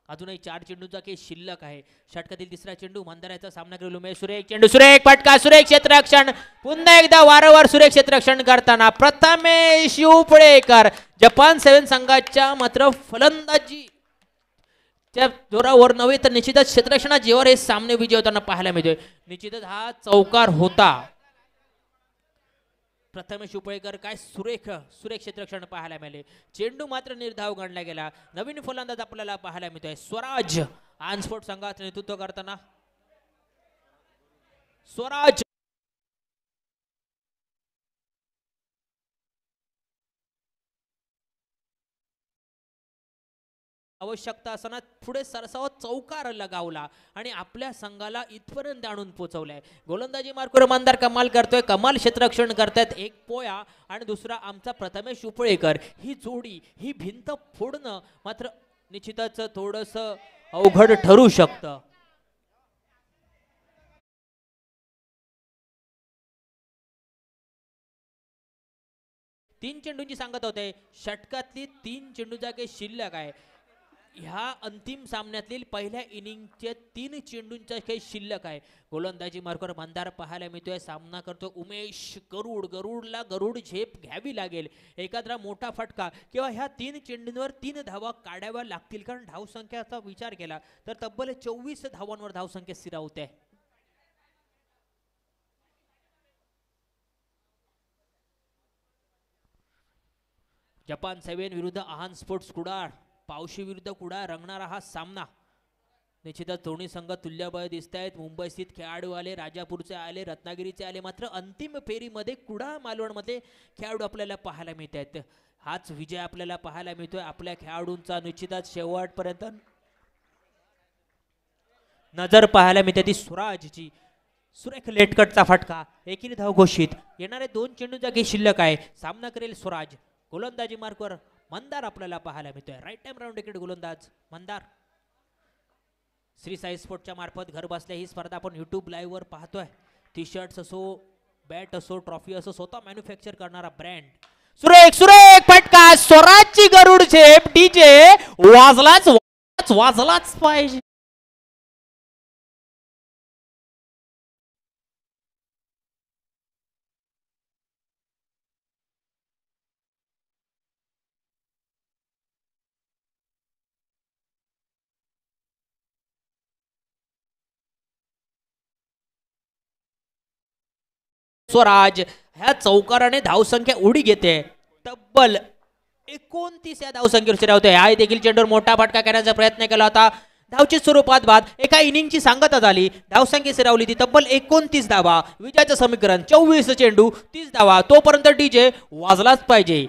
अजूनही 4 चेंडूचा केस शिल्लक आहे. षटकातील तिसरा चेंडू मंदाराचा सामना करेल उमेश. सुरेख चेंडू, सुरेख फटका, सुरेख क्षेत्ररक्षण. पुन्हा एकदा वारंवार सुरेख क्षेत्ररक्षण करताना प्रथमेश उपळेकर. जपान 7 संघाच्या मात्र फलंदाजी त्या जोरावर नव्हे तर निश्चितच क्षेत्ररक्षणा जेव्हा हे सामने विजय होताना पाहायला मिळतोय. निश्चितच हा चौकार होता. प्रथमेश उपळेकर काय सुरेख क्षेत्ररक्षण पाहायला मिळाले. चेंडू मात्र निर्धाव गणला गेला. नवीन फलंदाज आपल्याला पाहायला मिळतोय स्वराज. ऑन स्पोर्ट संघाचं नेतृत्व करताना स्वराज. आवश्यकता असताना पुढे सरसावत चौकार लगावला आणि आपल्या संघाला इथपर्यंत आणून पोहोचवलाय. गोलंदाजी मार्कवर मंदार कमाल करतोय. कमाल क्षेत्ररक्षण करतायत. एक पोया आणि दुसरा आमचा प्रथमेश उपळेकर. ही जोडी, ही भिंत फोडणं मात्र निश्चितच थोडंसं अवघड ठरू शकतं. तीन चेंडूंची सांगत होते. षटकातली 3 चेंडूचा काही शिल्लक आहे. ह्या अंतिम सामन्यातील पहिल्या इनिंगच्या 3 चेंडूंचा काही शिल्लक आहे. गोलंदाजी मार्कवर मंदार पाहायला मिळतोय. सामना करतो उमेश. गरुडला गरुड झेप घ्यावी लागेल. एखादा मोठा फटका किंवा ह्या 3 चेंडूंवर 3 धावा काढाव्या लागतील, कारण धावसंख्येचा विचार केला तर तब्बल 24 धावांवर धावसंख्या स्थिरावते. जपान 7 विरुद्ध अहान स्पोर्ट्स कुडाळ. पावशी विरुद्ध कुडाळ रंगणारा हा सामना. निश्चितच दोन्ही संघ तुल्यबळ दिसत आहेत. मुंबई स्थित खेळाडू आले, राजापूरचे आले, रत्नागिरीचे आले, मात्र अंतिम फेरीमध्ये कुडाळ मालवणमध्ये खेळाडू आपल्याला पाहायला मिळत आहेत. हाच विजय आपल्याला पाहायला मिळतोय. आपल्या खेळाडूंचा निश्चितच शेवटपर्यंत नजर पाहायला मिळते ती स्वराजची. सुरेख लेटकटचा फटका. एकेरी धाव घोषित. येणारे 2 चेंडू जागी शिल्लक आहे. सामना करेल स्वराज. गोलंदाजी मार्कवर मंदार आपल्याला पाहायला मिळतोय. राईट टाइम राऊंड विकेट गोलंदाज मंदार. श्री साई स्पोर्टच्या मार्फत घर बसल्या ही स्पर्धा आपण यूट्यूब लाईव्हवर पाहतोय. टी शर्ट्स असो, बॅट असो, ट्रॉफी असो, स्वतः मॅन्युफॅक्चर करणारा ब्रँड. सुरेख सुरेख फटका, स्वराजची गरुड झेप. डीजे वाजलाच पाहिजे. स्वराज ह्या चौकाराने धावसंख्या उडी घेते. तब्बल 29 या धावसंख्येवर शिरावते. हा देखील चेंडूवर मोठा फटका करण्याचा प्रयत्न केला होता. धावची स्वरूपात बाद एका इनिंगची सांगता झाली. धावसंख्या शिरावली ती तब्बल 29 धावा. विजयाचं समीकरण 24 चेंडू 30 धावा. तोपर्यंत डीजे वाजलाच पाहिजे.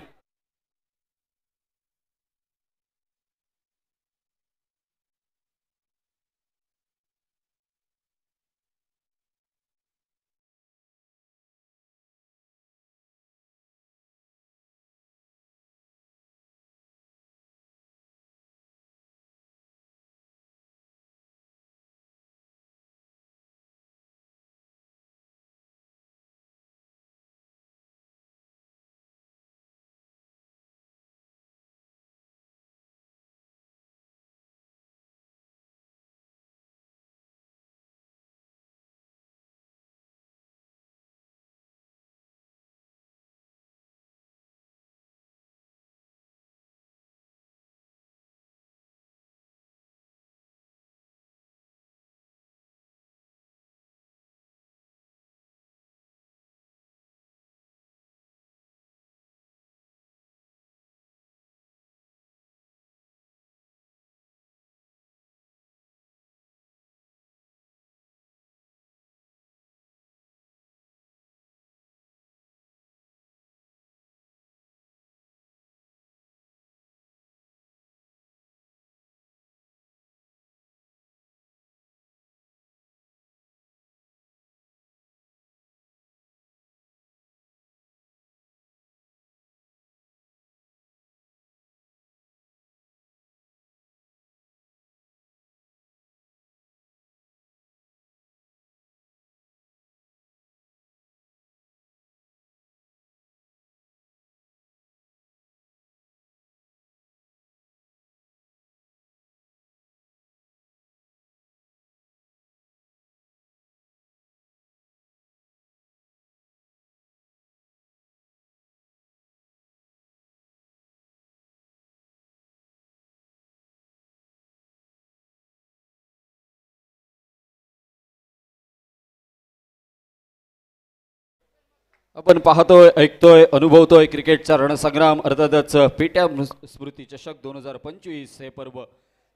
आपण पाहतोय, ऐकतोय, अनुभवतोय क्रिकेटचा रणसंग्राम. अर्थातच पीट्या स्मृती चषक 2025 हे पर्व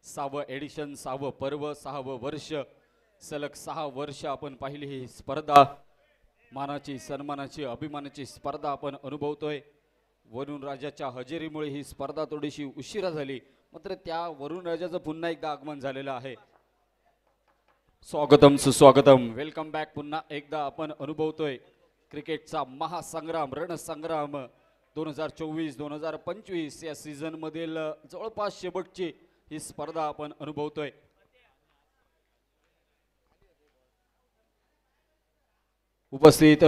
6वं एडिशन, 6वं पर्व, 6वं वर्ष. सलग 6 वर्ष आपण पाहिली ही स्पर्धा. मानाची, सन्मानाची, अभिमानाची स्पर्धा आपण अनुभवतोय. वरुण राजाच्या हजेरीमुळे ही स्पर्धा थोडीशी उशिरा झाली, मात्र त्या वरुण राजाचं पुन्हा एकदा आगमन झालेलं आहे. स्वागतम सुस्वागतम, वेलकम बॅक. पुन्हा एकदा आपण अनुभवतोय क्रिकेटचा महासंग्राम, रणसंग्राम 2024-2025 या सीझन मधील जवळपास शेवटची ही स्पर्धा आपण अनुभवतोय. उपस्थित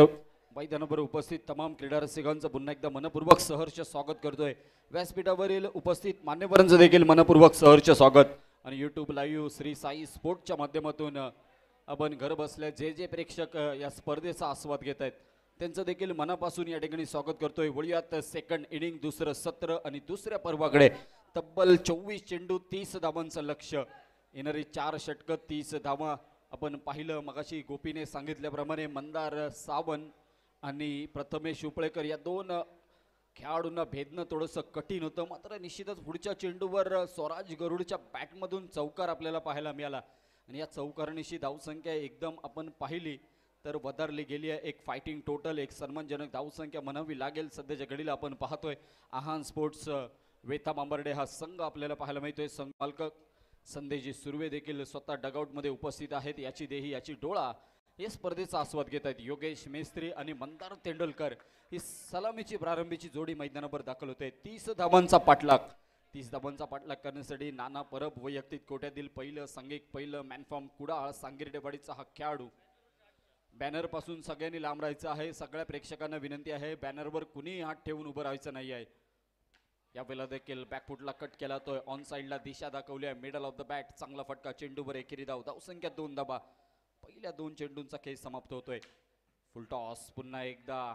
मैदानावर उपस्थित तमाम क्रीडा रसिकांचं पुन्हा एकदा मनपूर्वक सहर्ष स्वागत करतोय. व्यासपीठावरील उपस्थित मान्यवरांचं देखील मनपूर्वक सहर्ष स्वागत. आणि यूट्यूब लाईव्ह श्री साई स्पोर्टच्या माध्यमातून आपण घर बसल्या जे प्रेक्षक या स्पर्धेचा आस्वाद घेत आहेत त्यांचं देखील मनापासून या ठिकाणी स्वागत करतोय. वळूयात सेकंड इनिंग, दुसरं सत्र आणि दुसऱ्या पर्वाकडे. तब्बल 24 चेंडू 30 धावांचं लक्ष्य. येणारी 4 षटकं 30 धावा. आपण पाहिलं मगाशी गोपीने सांगितल्याप्रमाणे मंदार सावंत आणि प्रथमेश उपळेकर या 2 खेळाडूंना भेदणं थोडंसं कठीण होतं. मात्र निश्चितच पुढच्या चेंडूवर स्वराज गरुडच्या बॅटमधून चौकार आपल्याला पाहायला मिळाला. आणि या चौकारणीशी धावसंख्या एकदम आपण पाहिली तर वधारली गेली आहे. एक फायटिंग टोटल, एक सन्मानजनक धावसंख्या म्हणावी लागेल. सध्याच्या घडीला आपण पाहतोय आहान स्पोर्ट्स वेथा बांबर्डे हा संघ आपल्याला पाहायला मिळतोय. संघ मालक संदेशजी सुर्वे देखील स्वतः डगआउटमध्ये उपस्थित आहेत. याची देही याची डोळा या स्पर्धेचा आस्वाद घेत आहेत. योगेश मेस्त्री आणि मंदार तेंडुलकर ही सलामीची प्रारंभीची जोडी मैदानावर दाखल होते. 30 धावांचा पाठलाग. 30 धावांचा पाठलाग करण्यासाठी नाना परब वैयक्तिक कोट्यातील पहिलं सांघिक पहिलं मॅनफॉर्म कुडाळ सांगिर्डेवाडीचा हा खेळाडू. बॅनर पासून सगळ्यांनी लांब राहायचं आहे. सगळ्या प्रेक्षकांना विनंती आहे, बॅनरवर कुणीही हात ठेवून उभं राहायचं नाही आहे. यावेळेला देखील बॅकफुटला कट केला तो ऑन साईडला दिशा दाखवली आहे. मिडल ऑफ द बॅट चांगला फटका, चेंडूवर एकेरी धाव, धावसंख्या 2 धावा. पहिल्या 2 चेंडूंचा खेळ समाप्त होतोय. फुल टॉस पुन्हा एकदा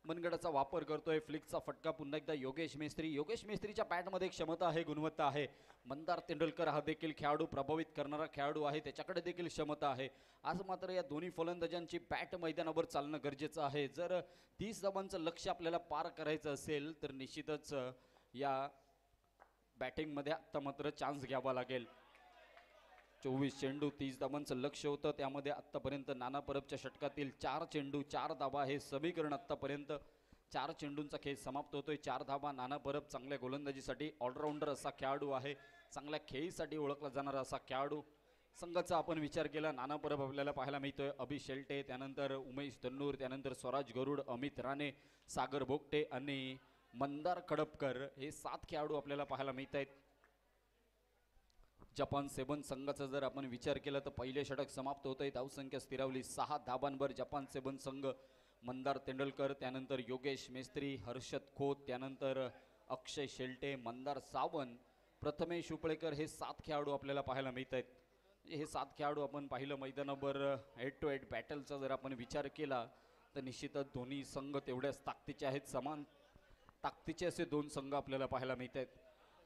मनगडाचा वापर करतोय. फ्लिकचा फटका पुन्हा एकदा योगेश मेस्त्री. योगेश मेस्त्रीच्या बॅटमध्ये क्षमता आहे, गुणवत्ता आहे. मंदार तेंडुलकर हा देखील खेळाडू प्रभावित करणारा खेळाडू आहे, त्याच्याकडे देखील क्षमता आहे. आज मात्र या दोन्ही फलंदाजांची बॅट मैदानावर चालणं गरजेचं आहे. जर 30 धावांचं लक्ष्य आपल्याला पार करायचं असेल तर निश्चितच या बॅटिंगमध्ये आता मात्र चान्स घ्यावा लागेल. 24 चेंडू 30 धावांचं लक्ष होतं, त्यामध्ये आत्तापर्यंत नाना परबच्या षटकातील 4 चेंडू 4 धावा हे समीकरण आत्तापर्यंत 4 चेंडूंचा खेळ समाप्त होतोय. 4 धावा. नाना परब चांगल्या गोलंदाजीसाठी ऑलराऊंडर असा खेळाडू आहे, चांगल्या खेळीसाठी ओळखला जाणारा असा खेळाडू. संघाचा आपण विचार केला, नाना परब आपल्याला पाहायला मिळतोय. अभि शेल्टे, त्यानंतर उमेश तन्नूर, त्यानंतर स्वराज गरुड, अमित राणे, सागर बोगटे आणि मंदार कडपकर हे 7 खेळाडू आपल्याला पाहायला मिळत आहेत. जपान 7 संघाचा जर आपण विचार केला तर पहिले षटक समाप्त होत आहे. धावसंख्या स्थिरावली 6 धाबांवर. जपान 7 संघ मंदार तेंडुलकर, त्यानंतर योगेश मेस्त्री, हर्षद खोत, त्यानंतर अक्षय शेल्टे, मंदार सावंत, प्रथमेश उपळेकर हे 7 खेळाडू आपल्याला पाहायला मिळत आहेत. हे 7 खेळाडू आपण पाहिलं मैदानावर हेड टू हेड बॅटलचा जर आपण विचार केला तर निश्चितच दोन्ही संघ तेवढ्याच ताकदीचे आहेत. समान ताकदीचे असे 2 संघ आपल्याला पाहायला मिळत आहेत.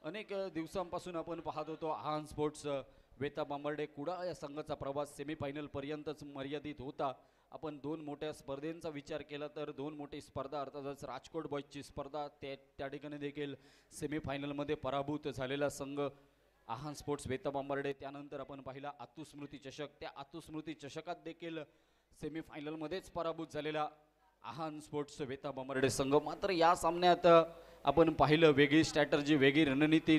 अनेक दिवसांपासून आपण पाहत होतो आहान स्पोर्ट्स वेता बांबर्डे कुडाळ या संघाचा प्रवास सेमीफायनल पर्यंतच मर्यादित होता. आपण 2 मोठ्या स्पर्धेंचा विचार केला तर 2 मोठी स्पर्धा अर्थातच राजकोट बॉयजची स्पर्धा, त्या ठिकाणी देखील सेमीफायनलमध्ये पराभूत झालेला संघ आहान स्पोर्ट्स वेता बांबर्डे. त्यानंतर आपण पाहिला आतू स्मृती चषक, त्या आतू स्मृती चषकात देखील सेमीफायनलमध्येच पराभूत झालेला आहान स्पोर्ट्स वेता बांबर्डे संघ. मात्र या सामन्यात आपण पाहिलं वेगळी स्ट्रॅटर्जी, वेगळी रणनीती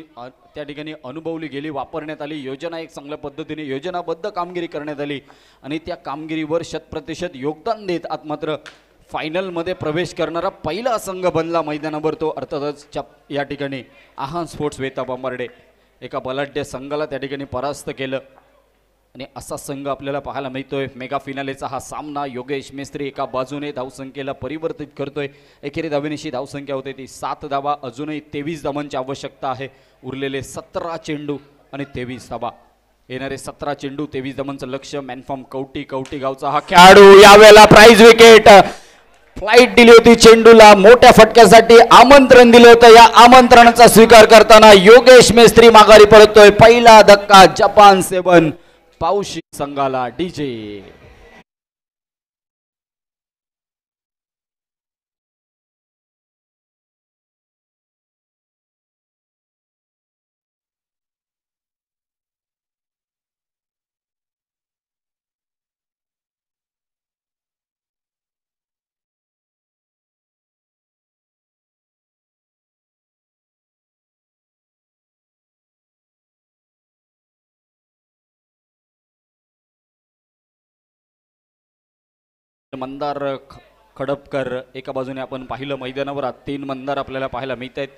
त्या ठिकाणी अनुभवली गेली, वापरण्यात आली. योजना एक चांगल्या पद्धतीने योजनाबद्ध कामगिरी करण्यात आली आणि त्या कामगिरीवर 100% योगदान देत आत मात्र फायनलमध्ये प्रवेश करणारा पहिला संघ बनला मैदानावर, तो अर्थातच या ठिकाणी आहान स्पोर्ट्स वेता बांबर्डे. एका बलाढ्य संघाला त्या ठिकाणी परास्त केलं आणि असा संघ आपल्याला पाहायला मिळतोय. मेगा फिनालेचा हा सामना योगेश मेस्त्री एका बाजूने धावसंख्येला परिवर्तित करतोय. एकेरी धावेनिशी धावसंख्या होते ती 7 धावा. अजूनही 23 धावांची आवश्यकता आहे. उरलेले 17 चेंडू आणि 23 धावा. येणारे 17 चेंडू 23 धावांचं लक्ष. मॅनफॉर्म कवटी गावचा हा खेळाडू यावेळेला प्राइज विकेट. फ्लाइट दिली होती चेंडूला, मोठ्या फटक्यासाठी आमंत्रण दिलं होतं. या आमंत्रणाचा स्वीकार करताना योगेश मेस्त्री माघारी पडतोय. पहिला धक्का जपान 7 पावशी संघाला. डीजे मंदार खडपकर एका बाजूने आपण पाहिलं मैदानावर 3 मंदार आपल्याला पाहायला मिळत आहेत.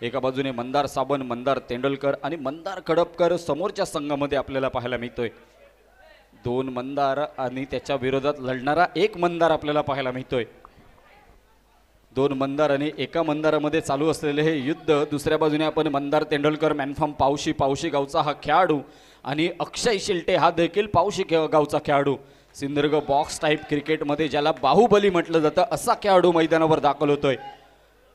एका बाजूने मंदार साबण, मंदार तेंडुलकर आणि मंदार खडपकर समोरच्या संघामध्ये आपल्याला पाहायला मिळतोय. 2 मंदार आणि त्याच्या विरोधात लढणारा 1 मंदार आपल्याला पाहायला मिळतोय. 2 मंदार आणि एका मंदारामध्ये चालू असलेले हे युद्ध. दुसऱ्या बाजूने आपण मंदार तेंडुलकर मॅनफॉर्म पावशी गावचा हा खेळाडू आणि अक्षय शेल्टे हा देखील पावशी गावचा खेळाडू. सिंधुदुर्ग बॉक्स टाईप क्रिकेटमध्ये ज्याला बाहुबली म्हटलं जातं असा खेळाडू मैदानावर दाखल होतोय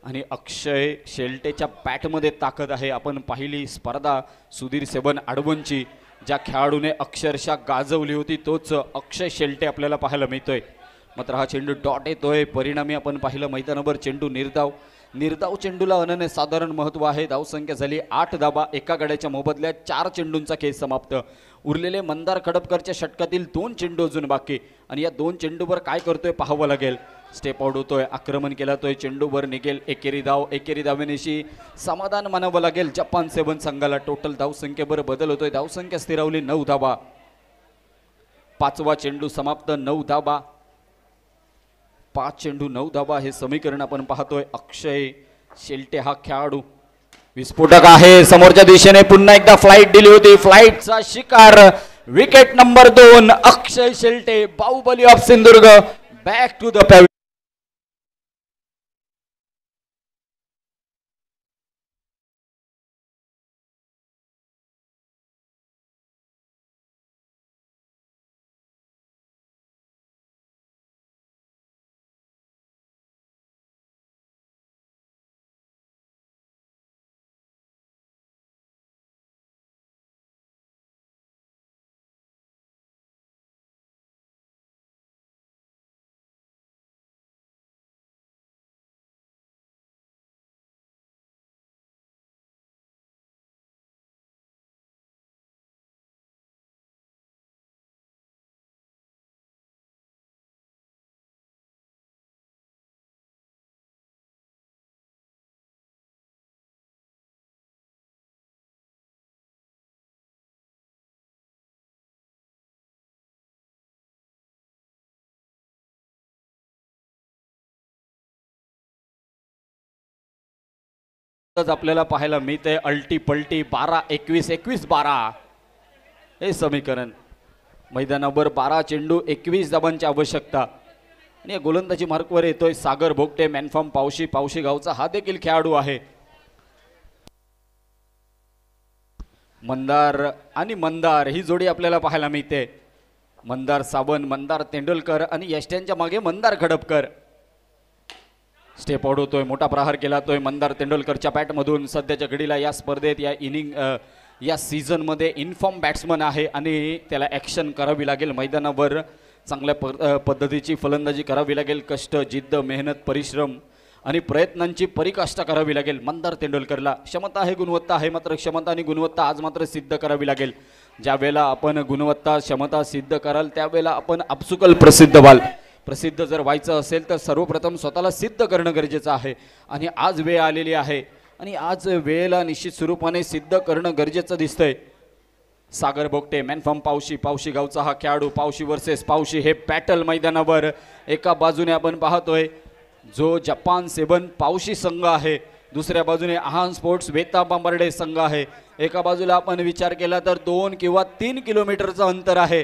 आणि अक्षय शेल्टेच्या बॅटमध्ये ताकद आहे. आपण पाहिली स्पर्धा सुधीर 7 आडवणची, ज्या खेळाडूने अक्षरशः गाजवली होती तोच अक्षय शेल्टे आपल्याला पाहायला मिळतोय. मात्र हा चेंडू डॉट येतोय. परिणामी आपण पाहिलं मैदानावर चेंडू निर्धाव चेंडूला अनन्यसाधारण महत्त्व आहे. धावसंख्या झाली 8 धाबा. एका गड्याच्या मोबदल्यात 4 चेंडूंचा खेळ समाप्त. उरलेले मंदार खडपकरच्या षटकातील 2 चेंडू अजून बाकी आणि या 2 चेंडूवर काय करतोय पाहावं लागेल. स्टेप आउट होतोय, आक्रमण केलातोय, चेंडूवर निघेल एकेरी धावेनिशी समाधान मानावं लागेल जपान 7 संघाला. टोटल धावसंख्येवर बदल होतोय. धावसंख्या स्थिरावली 9 धाबा. 5वा चेंडू समाप्त. 9 धाबा. 5 चेंडू 9 धाबा हे समीकरण आपण पाहतोय. अक्षय शेल्टे हा खेळाडू विस्फोटक आहे समोरच्या दिशेने पुन्हा एकदा फ्लाइट दिली होती फ्लाइटचा शिकार wicket number 2 Akshay Shelte Baahubali of Sindhudurg back to the pavilion. आपल्याला पाहायला मिळते अल्टी पलटी 12-21 21-12 हे समीकरण. मैदानावर 12 चेंडू 21 धावांची आवश्यकता आणि गोलंदाजी मार्कवर येतोय सागर भोगटे मॅनफॉर्म पावशी पावशी गावचा हा देखील खेळाडू आहे. मंदार आणि मंदार ही जोडी आपल्याला पाहायला मिळते. मंदार सावंत मंदार तेंडुलकर आणि यष्ट्यांच्या मागे मंदार खडपकर. स्टेप आउट होतोय मोठा प्रहार केला तोय मंदार तेंडुलकरच्या बॅटमधून. सध्याच्या घडीला या स्पर्धेत या सीझनमध्ये इन्फॉर्म बॅट्समन आहे आणि त्याला ॲक्शन करावी लागेल. मैदानावर चांगल्या पद्धतीची फलंदाजी करावी लागेल. कष्ट जिद्द मेहनत परिश्रम आणि प्रयत्नांची परिकाष्ठा करावी लागेल. मंदार तेंडुलकरला क्षमता आहे गुणवत्ता आहे मात्र क्षमता आणि गुणवत्ता आज मात्र सिद्ध करावी लागेल. ज्या वेळेला आपण गुणवत्ता क्षमता सिद्ध कराल त्यावेळेला आपण आपसुकल प्रसिद्ध व्हाल. प्रसिद्ध जर व्हायचं असेल तर सर्वप्रथम स्वतःला सिद्ध करणं गरजेचं आहे आणि आज वेळ आलेली आहे आणि आज वेळेला निश्चित स्वरूपाने सिद्ध करणं गरजेचं दिसतंय. सागर भोगटे मॅनफॉर्म पावशी पावशी गावचा हा खेळाडू. पावशी वर्सेस पावशी हे बॅटल मैदानावर एका बाजूने आपण पाहतोय जो जपान 7 पावशी संघ आहे. दुसऱ्या बाजूने आहान स्पोर्ट्स वेता बांबर्डे संघ आहे. एका बाजूला आपण विचार केला तर 2 किंवा 3 किलोमीटरचं अंतर आहे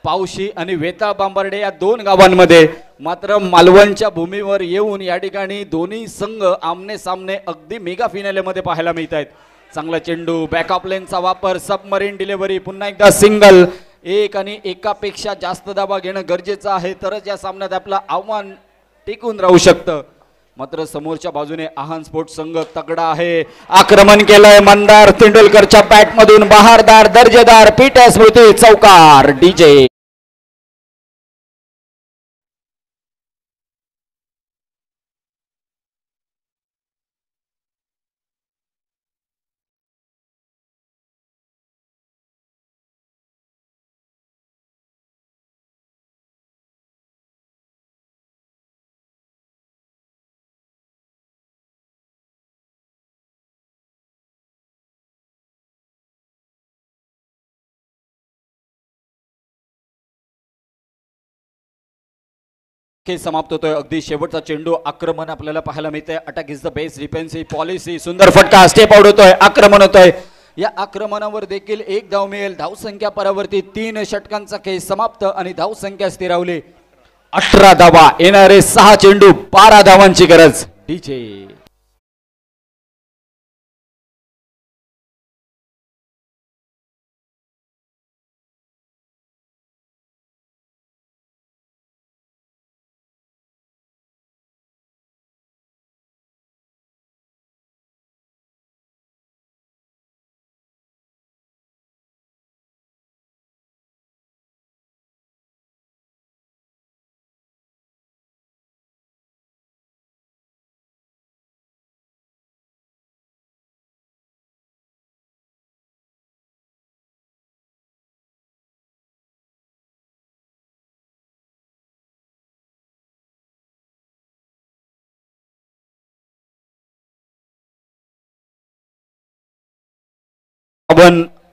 पावशी आणि वेता बांबर्डे या 2 गावांमध्ये. मात्र मालवणच्या भूमीवर येऊन या ठिकाणी दोन्ही संघ आमने सामने अगदी मेगा फिनालेमध्ये पाहायला मिळत आहेत. चांगला चेंडू बॅकअप लेनचा वापर सबमरीन डिलिव्हरी पुन्हा एकदा सिंगल. एक आणि एकापेक्षा जास्त धावा घेणं गरजेचं आहे तरच या सामन्यात आपलं आव्हान टिकून राहू शकतं. मात्र समोरच्या बाजूने आहान स्पोर्ट्स संघ तगडा आहे. आक्रमण केलंय मंदार तेंडुलकरच्या बॅटमधून बहारदार दर्जेदार पीठ स्मृती चौकार डीजे. खेळ समाप्त होतोय. अगदी शेवटचा चेंडू आक्रमण आपल्याला पाहायला मिळतंय. Attack is the best defensive policy. सुंदर फटका स्टेप आउट होतोय आक्रमण होतोय. या आक्रमणावर देखील 1 धाव मिळेल. धावसंख्या परावर्ती 3 षटकांचा खेळ समाप्त आणि धावसंख्या स्थिरावली 18 धावा. येणारे 6 चेंडू 12 धावांची गरज डीजे.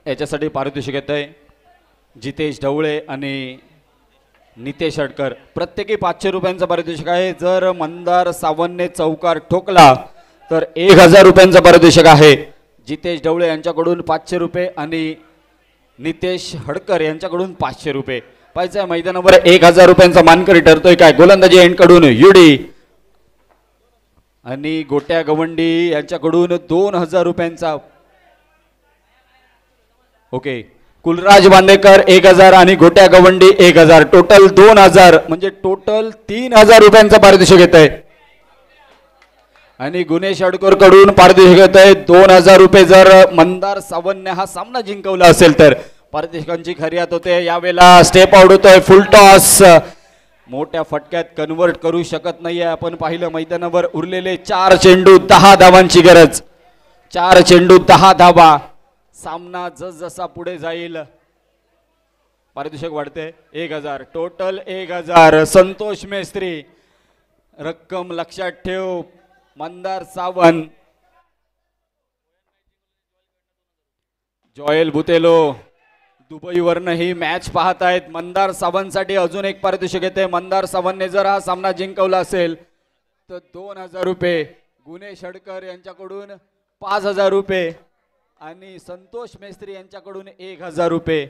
याच्यासाठी पारितोषिक येत आहे जितेश ढवळे आणि नितेश अडकर. प्रत्येकी 500 रुपयांचं पारितोषिक आहे. जर मंदार सावंतने चौकार ठोकला तर 1000 रुपयांचं पारितोषिक आहे. जितेश ढवळे यांच्याकडून 500 रुपये आणि नितेश हडकर यांच्याकडून 500 रुपये. पाहिजे मैदानावर 1000 रुपयांचा मानकरी ठरतोय काय गोलंदाजी एंडकडून युडी आणि गोट्या गवंडी यांच्याकडून 2000 रुपयांचा. ओके, कुलराज बांदेकर 1000 आणि गोट्या गवंडी 1000, टोटल 2000 म्हणजे टोटल 3000 रुपयांचा पारितोषिक येत आहे. आणि गुणेश अडकर कडून पारितोषिक येत आहे 2000 रुपये. जर मंदार सावंतने हा सामना जिंकवला असेल तर पारितोषिकांची खर्यात होते. यावेळेला स्टेप आउट होतोय, फुल टॉस, मोठ्या फटक्यात कन्वर्ट करू शकत नाहीये. आपण पाहिलं मैदानावर उरलेले 4 चेंडू 10 धावांची गरज, 4 चेंडू 10 धावा. सामना जसजसा पुढे जाईल पारितोषिक वाढते. 1000, टोटल 1000. संतोष मेस्त्री, रक्कम लक्षात ठेव. मंदार सावंत, जॉयल बुतेलो दुबईवरनं ही मॅच पाहत आहेत. मंदार सावंतसाठी अजून एक पारितोषिक येते. मंदार सावंतने जर हा सामना जिंकवला असेल तर 2000 रुपये. गुणेश हडकर यांच्याकडून 5000 रुपये आणि संतोष मेस्त्री यांच्याकडून 1000 रुपये.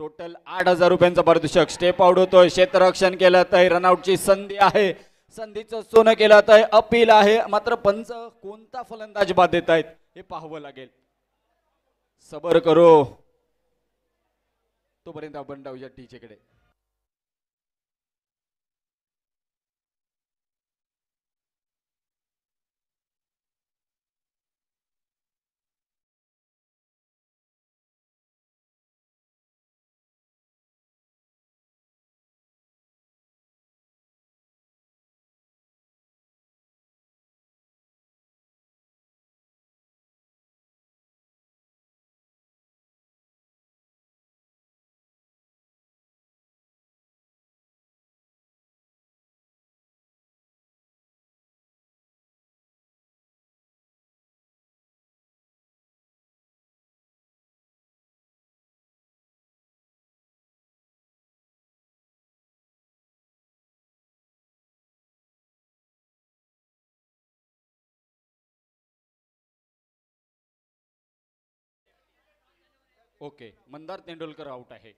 टोटल 8000 रुपयांचा पारितोषिक. स्टेप आउट होतोय, क्षेत्ररक्षण केलं तर रनआउटची संधी आहे. संधीचं सोनं केलं तर अपील आहे. मात्र पंच कोणता फलंदाज बाद देत आहेत हे पाहावं लागेल. सबर करो, तोपर्यंत आपण डावच्या टीचेकडे. ओके, मंदार तेंडुलकर आउट आहे.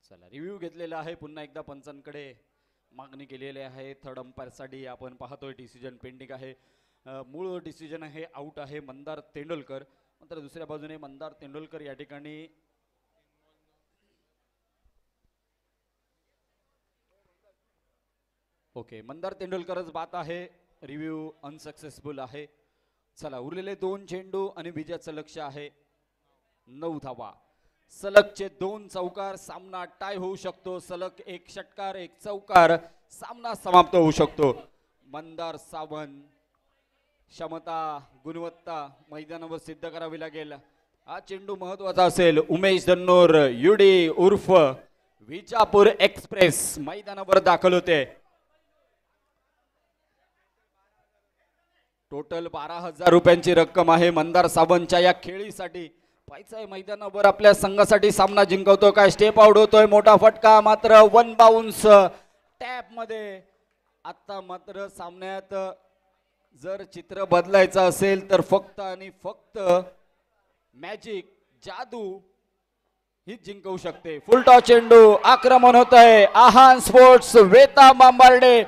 चला, रिव्ह्यू घेतलेला आहे. पुन्हा एकदा पंचांकडे मागणी केलेली आहे. थर्ड अंपायरसाठी आपण पाहतोय डिसिजन पेंडिंग आहे. मूळ डिसिजन आहे आउट आहे मंदार तेंडुलकर. मात्र दुसऱ्या बाजूने मंदार तेंडुलकर या ठिकाणी ओके, मंदार तेंडुलकरच बात आहे. रिव्ह्यू अनसक्सेसफुल आहे. चला, उरलेले 2 चेंडू आणि विजयाचं लक्ष आहे 9 धावा. सलगचे 2 चौकार, सामना टाय होऊ शकतो. सलग 1 षटकार 1 चौकार, सामना समाप्त होऊ शकतो. मंदार सावंत क्षमता गुणवत्ता मैदानावर सिद्ध करावी लागेल. हा चेंडू महत्वाचा असेल. उमेश धन्नोर युडी उर्फ विजापूर एक्सप्रेस मैदानावर दाखल होते. टोटल 12,000 रुपयांची रक्कम आहे मंदार सावंतच्या या खेळीसाठी. पाहिजे मैदानावर आपल्या संघासाठी सामना जिंकवतो काय. स्टेप आउट होतोय, मोठा फटका, मात्र 1 बाउन्स टॅप मध्ये. आता मात्र सामन्यात जर चित्र बदलायचं असेल तर फक्त आणि फक्त मॅजिक जादू ही जिंकवू शकते. फुल टॉस चेंडू, आक्रमण होत आहे. आहान स्पोर्ट्स वेता मांबार्डे